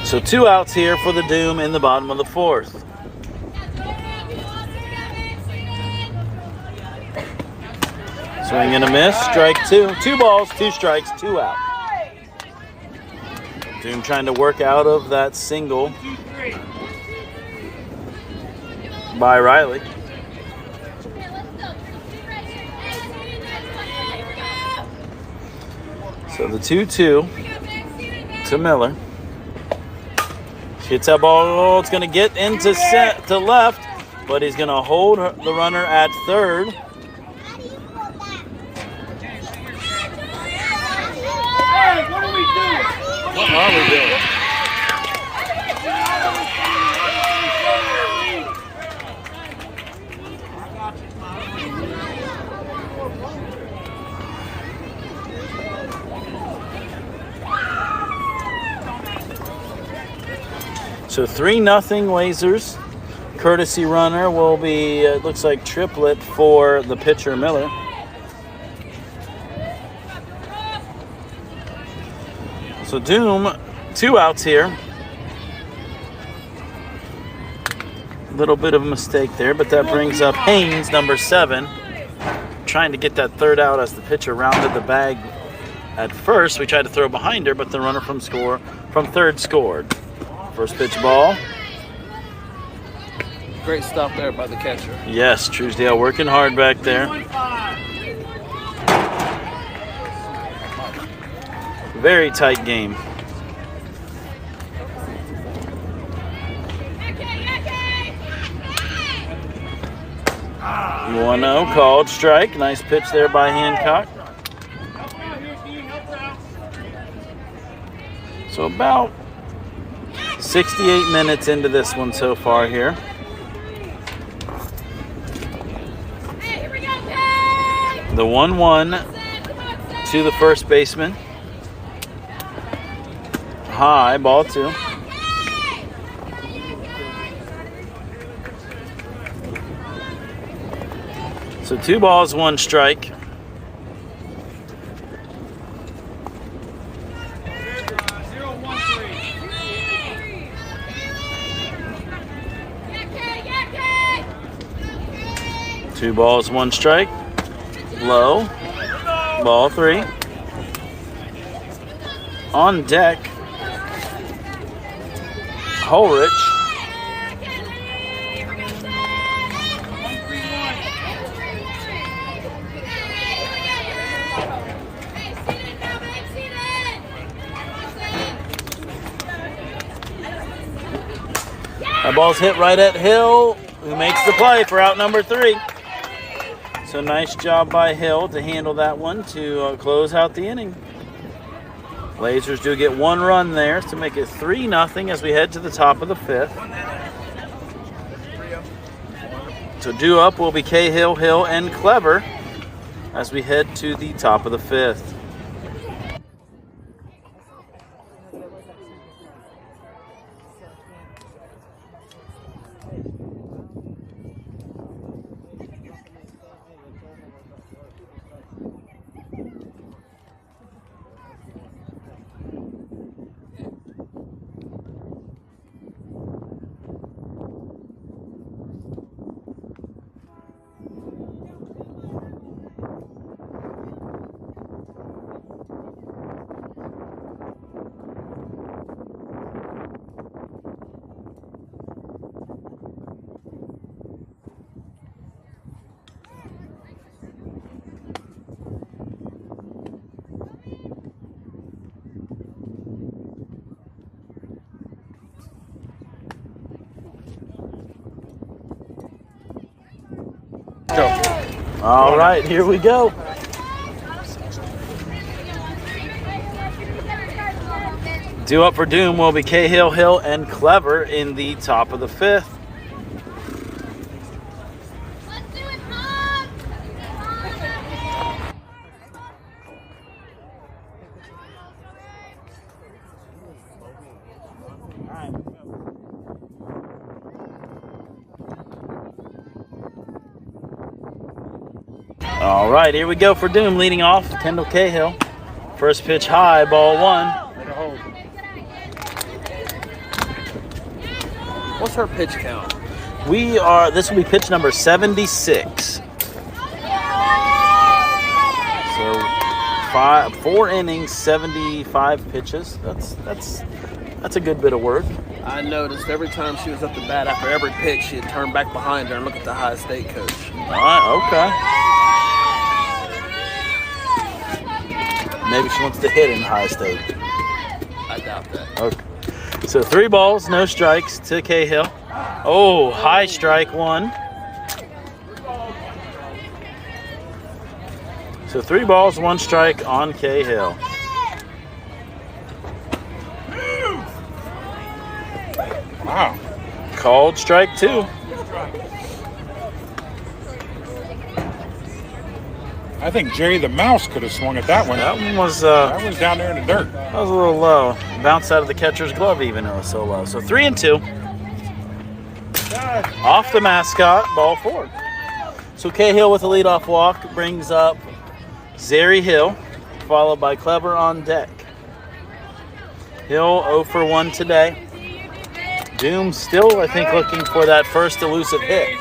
So 2 outs here for the Doom in the bottom of the 4th. Swing and a miss, strike 2. 2 balls, 2 strikes, 2 out. Doom trying to work out of that single by Riley. So the 2-2 to Miller. Hits that ball. Oh, it's going to get into to left, but he's going to hold the runner at third. Hey, what are we doing? What are we doing? So 3-0 Lasers. Courtesy runner will be, it looks like triplet for the pitcher Miller. So Doom, 2 outs here. Little bit of a mistake there, but that brings up Haynes, number 7. Trying to get that 3rd out as the pitcher rounded the bag at first. We tried to throw behind her, but the runner from third scored. First pitch ball. Great stop there by the catcher. Yes, Truesdale working hard back there. Very tight game. 1-0 called strike. Nice pitch there by Hancock. So about 68 minutes into this one so far here. The 1-1 to the first baseman. High, ball 2. So 2 balls, 1 strike. 2 balls, 1 strike. Low. Ball 3. On deck, Holrich. That ball's hit right at Hill, who makes the play for out number 3. So nice job by Hill to handle that one to close out the inning. Blazers do get 1 run there to make it 3-0 as we head to the top of the 5th. So due up will be Cahill, Hill, and Clever as we head to the top of the 5th. All right, here we go. Due up for Doom will be Cahill, Hill, and Clever in the top of the 5th. All right, here we go for Doom leading off. Kendall Cahill. First pitch high, ball 1. What's her pitch count? This will be pitch number 76. So 4 innings, 75 pitches. That's a good bit of work. I noticed every time she was up to bat after every pitch, she'd turn back behind her and look at the high state coach. All right, okay. Maybe she wants to hit in high state. I doubt that. Okay. So 3 balls, no strikes to Cahill. Oh, high strike 1. So 3 balls, 1 strike on Cahill. Wow. Called strike 2. I think Jerry the Mouse could have swung at that one. That one was That was down there in the dirt. that was a little low. Bounced out of the catcher's glove even though it was so low. So 3-2. Off the mascot, ball 4. So Cahill with a leadoff walk brings up Zary Hill, followed by Clever on deck. Hill 0 for 1 today. Doom still, I think, looking for that first elusive hit.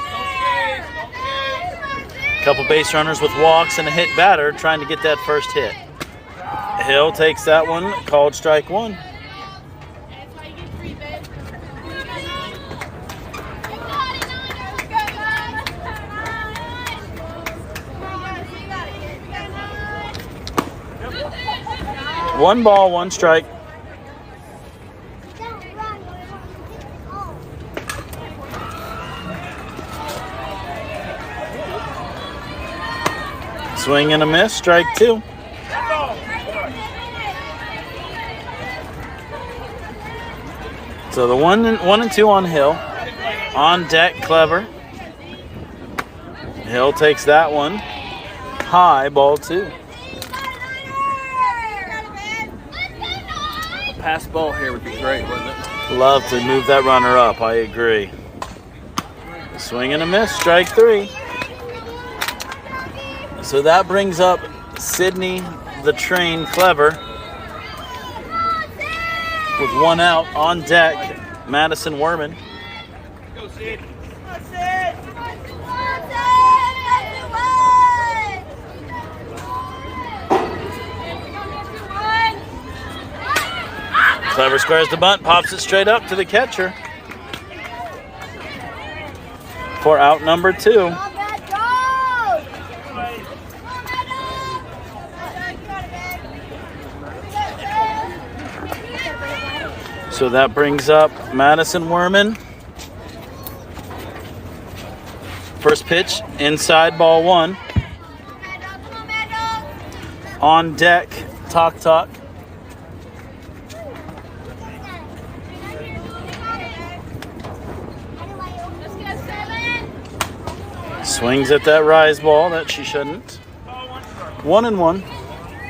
Couple base runners with walks and a hit batter trying to get that first hit. Hill takes that one, called strike 1. One ball, 1 strike. Swing and a miss, strike 2. So the 1 and 2 on Hill. On deck, Clever. Hill takes that one. High, ball 2. Pass ball here would be great, wouldn't it? Love to move that runner up, I agree. Swing and a miss, strike 3. So that brings up Sydney the Train Clever with 1 out on deck. Madison Werman. Clever squares the bunt, pops it straight up to the catcher for out number 2. So that brings up Madison Werman. First pitch, inside, ball 1. On deck, Talk. Swings at that rise ball that she shouldn't. 1-1.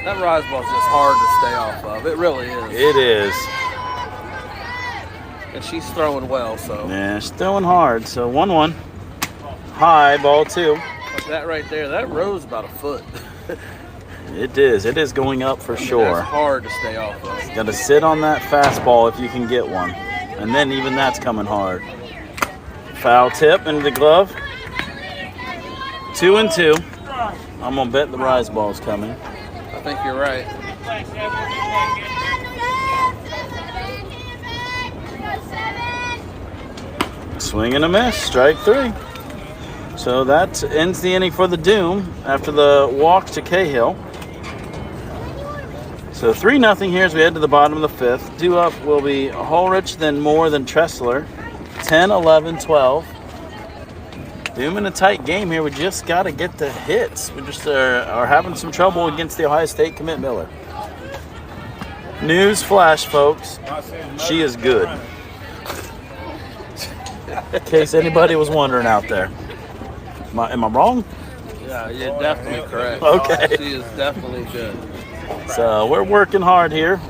That rise ball's just hard to stay off of. It really is. It is. And she's throwing well, so. Yeah, she's throwing hard. So 1-1. High, ball 2. But that right there, that rose about a foot. It is. It is going up for sure. That's hard to stay off of. Got to sit on that fastball if you can get one. And then even that's coming hard. Foul tip into the glove. 2-2. I'm going to bet the rise ball's coming. I think you're right. Swing and a miss. Strike 3. So that ends the inning for the Doom after the walk to Cahill. So 3-0 here as we head to the bottom of the 5th. Due up will be Holrich, then Moore, then Tressler. 10, 11, 12. Doom in a tight game here. We just got to get the hits. We just are having some trouble against the Ohio State commit Miller. News flash, folks. She is good. In case anybody was wondering out there. Am I wrong? Yeah, you're definitely correct. Okay. She is definitely good. So we're working hard here.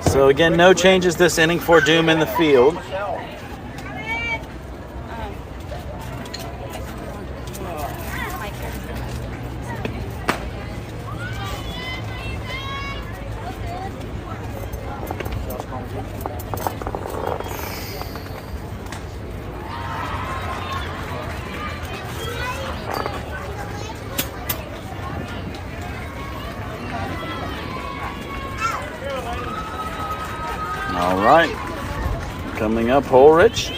So again, no changes this inning for Doom in the field. All right, coming up, Holrich,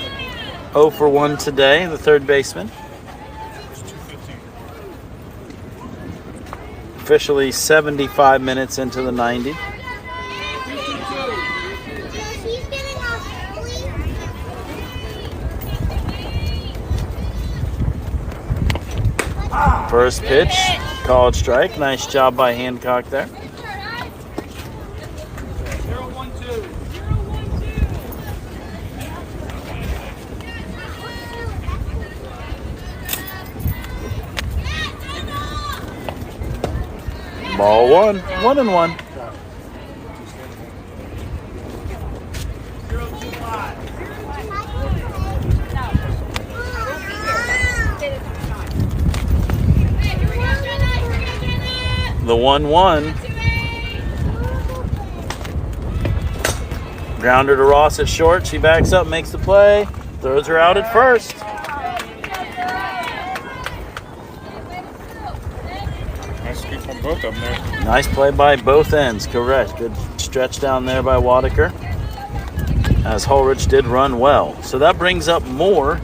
0 for 1 today, the third baseman. Officially 75 minutes into the 90. First pitch, called strike. Nice job by Hancock there. Ball 1, 1-1. The 1-1. Grounder to Ross at short. She backs up, makes the play, throws her out at first. Nice scoop on both of them there. Nice play by both ends, correct. Good stretch down there by Wadaker, as Holrich did run well. So that brings up Moore.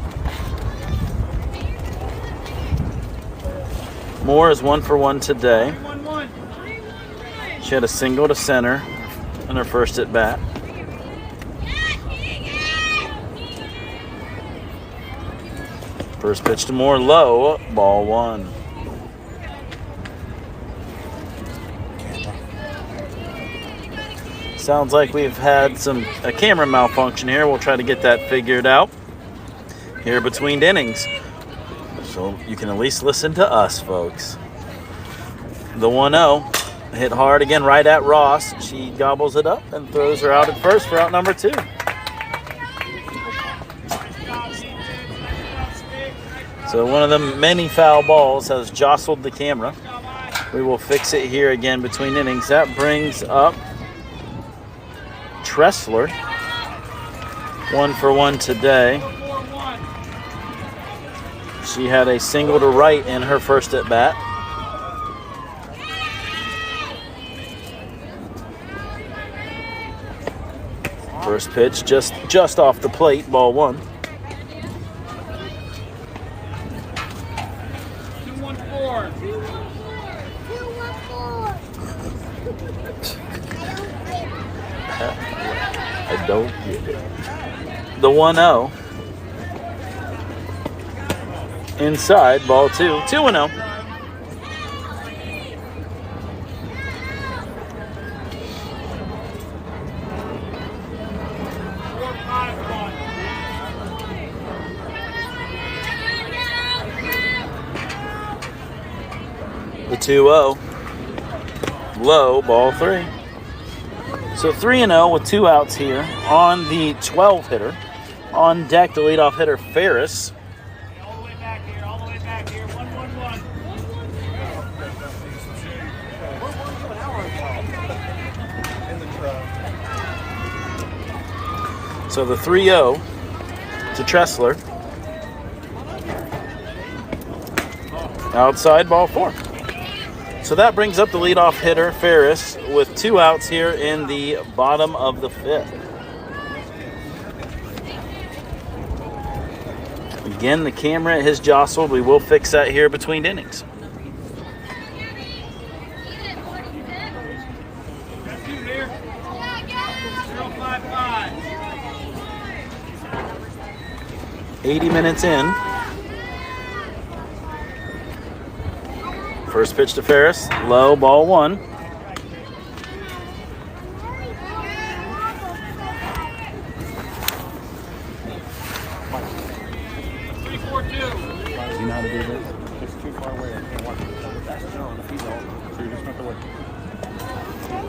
Moore is 1 for 1 today. She had a single to center in her first at bat. First pitch to Moore, low, ball 1. Sounds like we've had a camera malfunction here. We'll try to get that figured out here between innings, so you can at least listen to us, folks. The 1-0 hit hard again right at Ross. She gobbles it up and throws her out at first for out number 2. So one of the many foul balls has jostled the camera. We will fix it here again between innings. That brings up Tressler, 1 for 1 today. She had a single to right in her first at bat. First pitch just off the plate, ball 1. 2-1-4. I don't get it. The 1-0. Inside, ball 2. 2-0. The 2-0. Low, ball 3. So 3-0 with 2 outs here on the 12 hitter. On deck, the leadoff hitter, Ferris. All the way back here, all the way back here. 1-1-1. So the 3-0 to Tressler. Outside, ball 4. So that brings up the leadoff hitter, Ferris, with 2 outs here in the bottom of the 5th. Again, the camera has jostled. We will fix that here between innings. Got 2 here. 0-5-5. 80 minutes in. First pitch to Ferris, low, ball 1. 3-4-2. You know how to do this? It's too far away. I can't watch it. That's John. If he's all, so you're just not the way.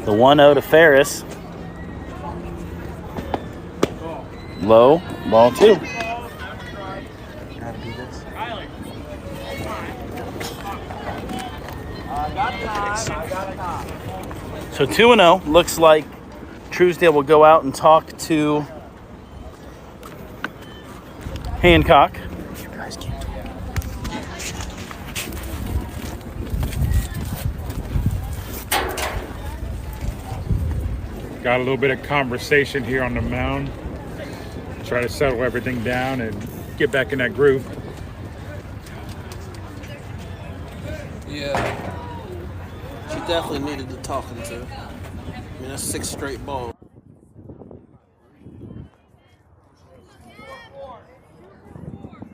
The 1-0 to Ferris. Low, ball 2. So 2-0. Looks like Truesdale will go out and talk to Hancock. You guys can't do that. Got a little bit of conversation here on the mound. Try to settle everything down and get back in that groove. Yeah. She definitely needed the talking to. I mean, that's 6 straight balls.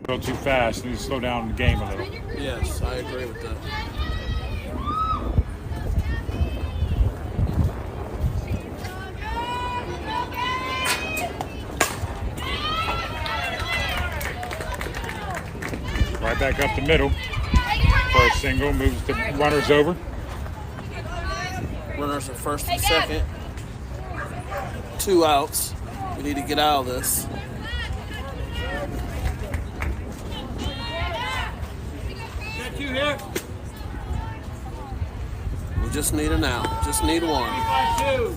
A little too fast. Need to slow down the game a little. Yes, I agree with that. Right back up the middle for a single. Moves the runners over. Runners at first and second. 2 outs. We need to get out of this. Got 2 here. We just need an out. Just need 1. 3-5-2.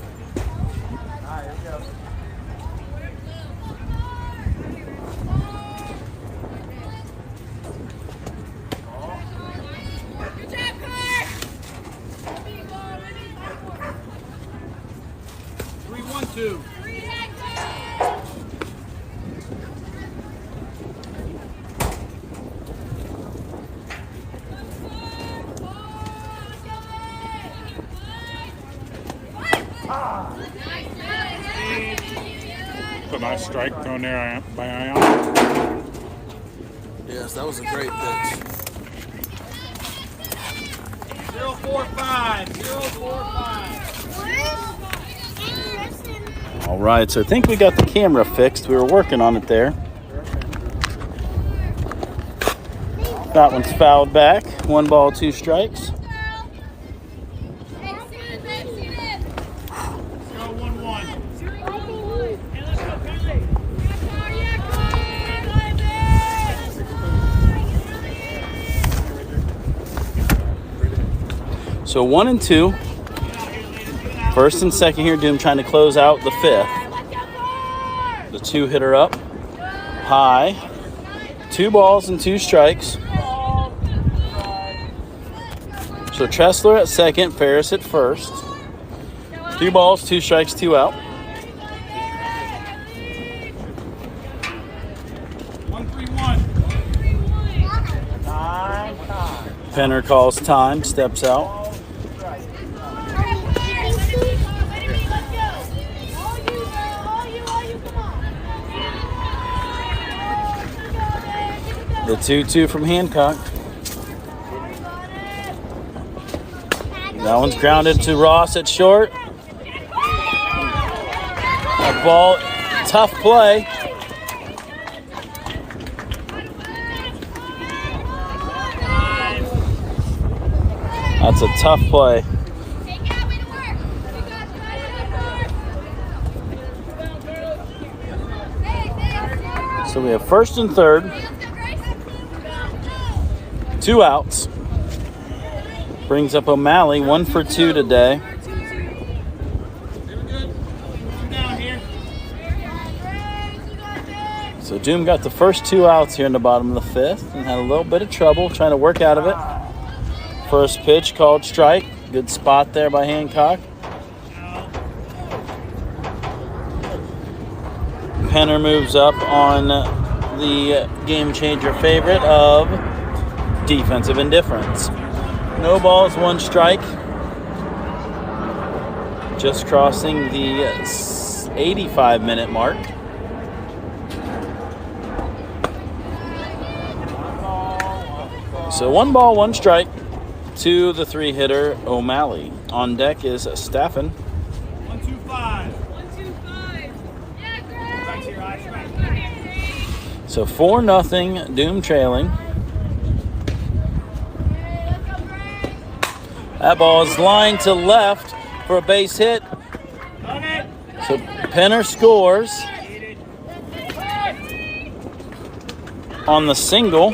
Two. A nice strike thrown there by Ion. Yes, that was a great pitch. 0-4-5. 0-4-5. All right, so I think we got the camera fixed. We were working on it there. That one's fouled back. 1 ball, 2 strikes. Go 1-1. Hey, let's go, Kylie. So 1 and 2. First and second here, Doom trying to close out the 5th. The 2 hitter up. High. 2 balls and 2 strikes. So Tressler at second, Ferris at first. 2 balls, 2 strikes, 2 out. Penner calls time, steps out. The 2-2 from Hancock. That one's grounded to Ross at short. That ball, tough play. That's a tough play. So we have first and third. 2 outs. Brings up O'Malley, 1 for 2 today. So Doom got the first 2 outs here in the bottom of the 5th and had a little bit of trouble trying to work out of it. First pitch called strike. Good spot there by Hancock. Penner moves up on the game changer favorite of defensive indifference. No balls, 1 strike. Just crossing the 85-minute mark. So 1 ball, 1 strike to the 3-hitter O'Malley. On deck is Staffen. 1-2-5. 1-2-5. Yeah, so 4-0, Doom trailing. That ball is lined to left for a base hit. So Penner scores on the single.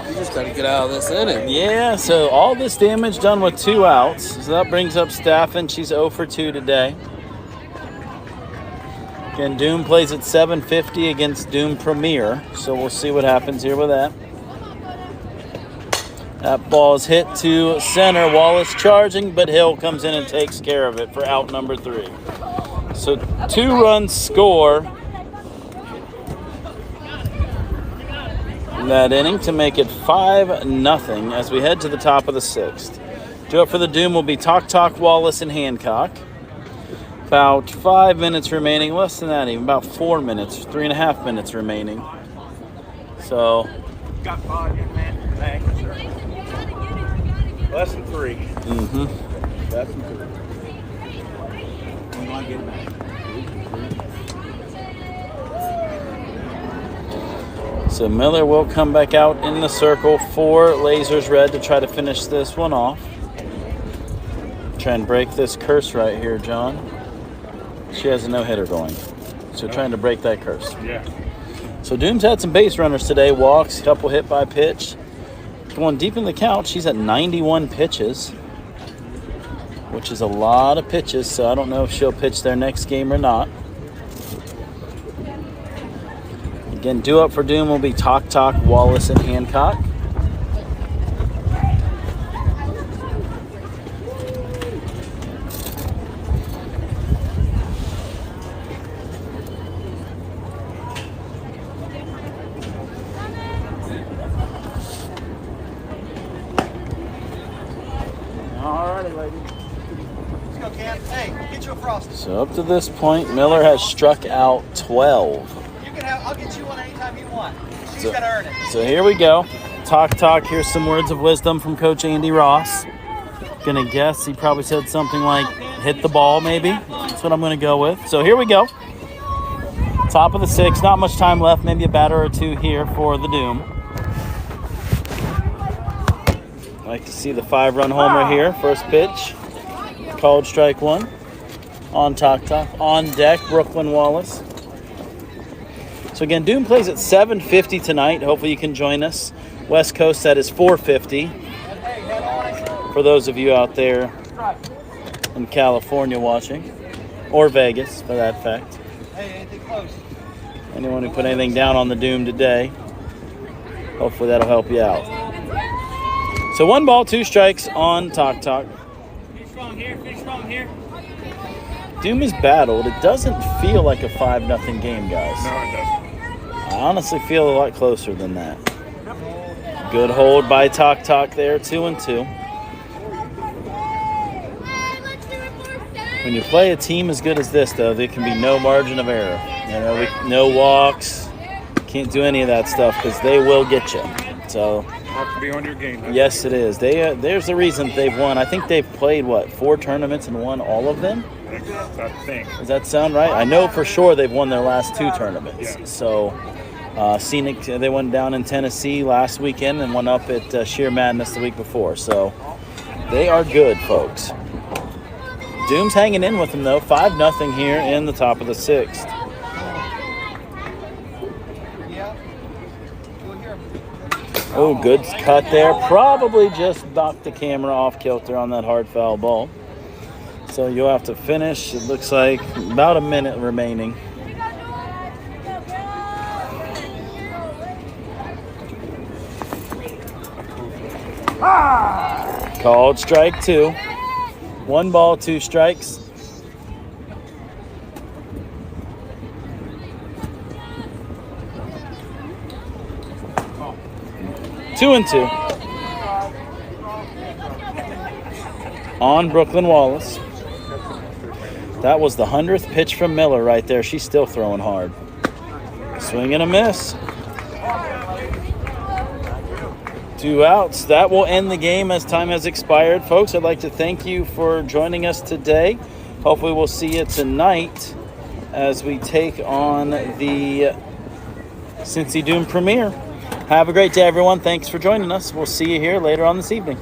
You just got to get out of this inning. Yeah, so all this damage done with 2 outs. So that brings up Staffen. She's 0 for 2 today. Again, Doom plays at 7:50 against Doom Premier. So we'll see what happens here with that. That ball is hit to center. Wallace charging, but Hill comes in and takes care of it for out number 3. So 2 runs score in that inning to make it 5-0 as we head to the top of the 6th. Due up for the Doom will be Talk, Wallace, and Hancock. About 5 minutes remaining, less than that even, about 4 minutes, 3.5 minutes remaining. So, Got volume, man. Thanks, sir. Less than 3. mm-hmm. Less than 3. You want to get back? So Miller will come back out in the circle for Lasers Red to try to finish this one off. Try and break this curse right here, John. She has a no-hitter going. So trying to break that curse. Yeah. So Doom's had some base runners today. Walks, a couple hit by pitch. Going deep in the count, she's at 91 pitches, which is a lot of pitches. So I don't know if she'll pitch their next game or not. Again, due up for Doom will be Talk, Wallace, and Hancock. Alrighty, lady. Let's go, Cam. Hey, get you a Frosty. So up to this point, Miller has struck out 12. You can have. I'll get you one anytime you want. She's gotta earn it. So here we go. Talk. Here's some words of wisdom from Coach Andy Ross. Gonna guess he probably said something like, hit the ball, maybe. That's what I'm gonna go with. So here we go. Top of the 6th. Not much time left. Maybe a batter or 2 here for the Doom. Like to see the 5-run homer here. First pitch. Called strike 1. On Talk. On deck, Brooklyn Wallace. So again, Doom plays at 7:50 tonight. Hopefully you can join us. West Coast, that is 4:50. For those of you out there in California watching. Or Vegas, for that fact. Hey, anything close? Anyone who put anything down on the Doom today, hopefully that'll help you out. So 1 ball, 2 strikes on Talk. Fish strong here, fish strong here. Doom is battled. It doesn't feel like a 5-0 game, guys. No, it doesn't. I honestly feel a lot closer than that. Good hold by Tok Tok there, 2-2. When you play a team as good as this, though, there can be no margin of error. You know, no walks. Can't do any of that stuff because they will get you. So, Have to be on your game. yes, it is. There's a reason they've won. I think they've played, 4 tournaments and won all of them? I think. Does that sound right? I know for sure they've won their last 2 tournaments. Yeah. So, Scenic, they went down in Tennessee last weekend and went up at Sheer Madness the week before. So, they are good, folks. Doom's hanging in with them, though. 5-0 here in the top of the 6th. Oh, good cut there. Probably just knocked the camera off kilter on that hard foul ball. So you'll have to finish. It looks like about a minute remaining. Called strike 2. 1 ball, 2 strikes. Two and 2 on Brooklyn Wallace. That was the 100th pitch from Miller right there. She's still throwing hard. Swing and a miss. 2 outs. That will end the game as time has expired. Folks, I'd like to thank you for joining us today. Hopefully we'll see you tonight as we take on the Cincy Doom premiere. Have a great day, everyone. Thanks for joining us. We'll see you here later on this evening.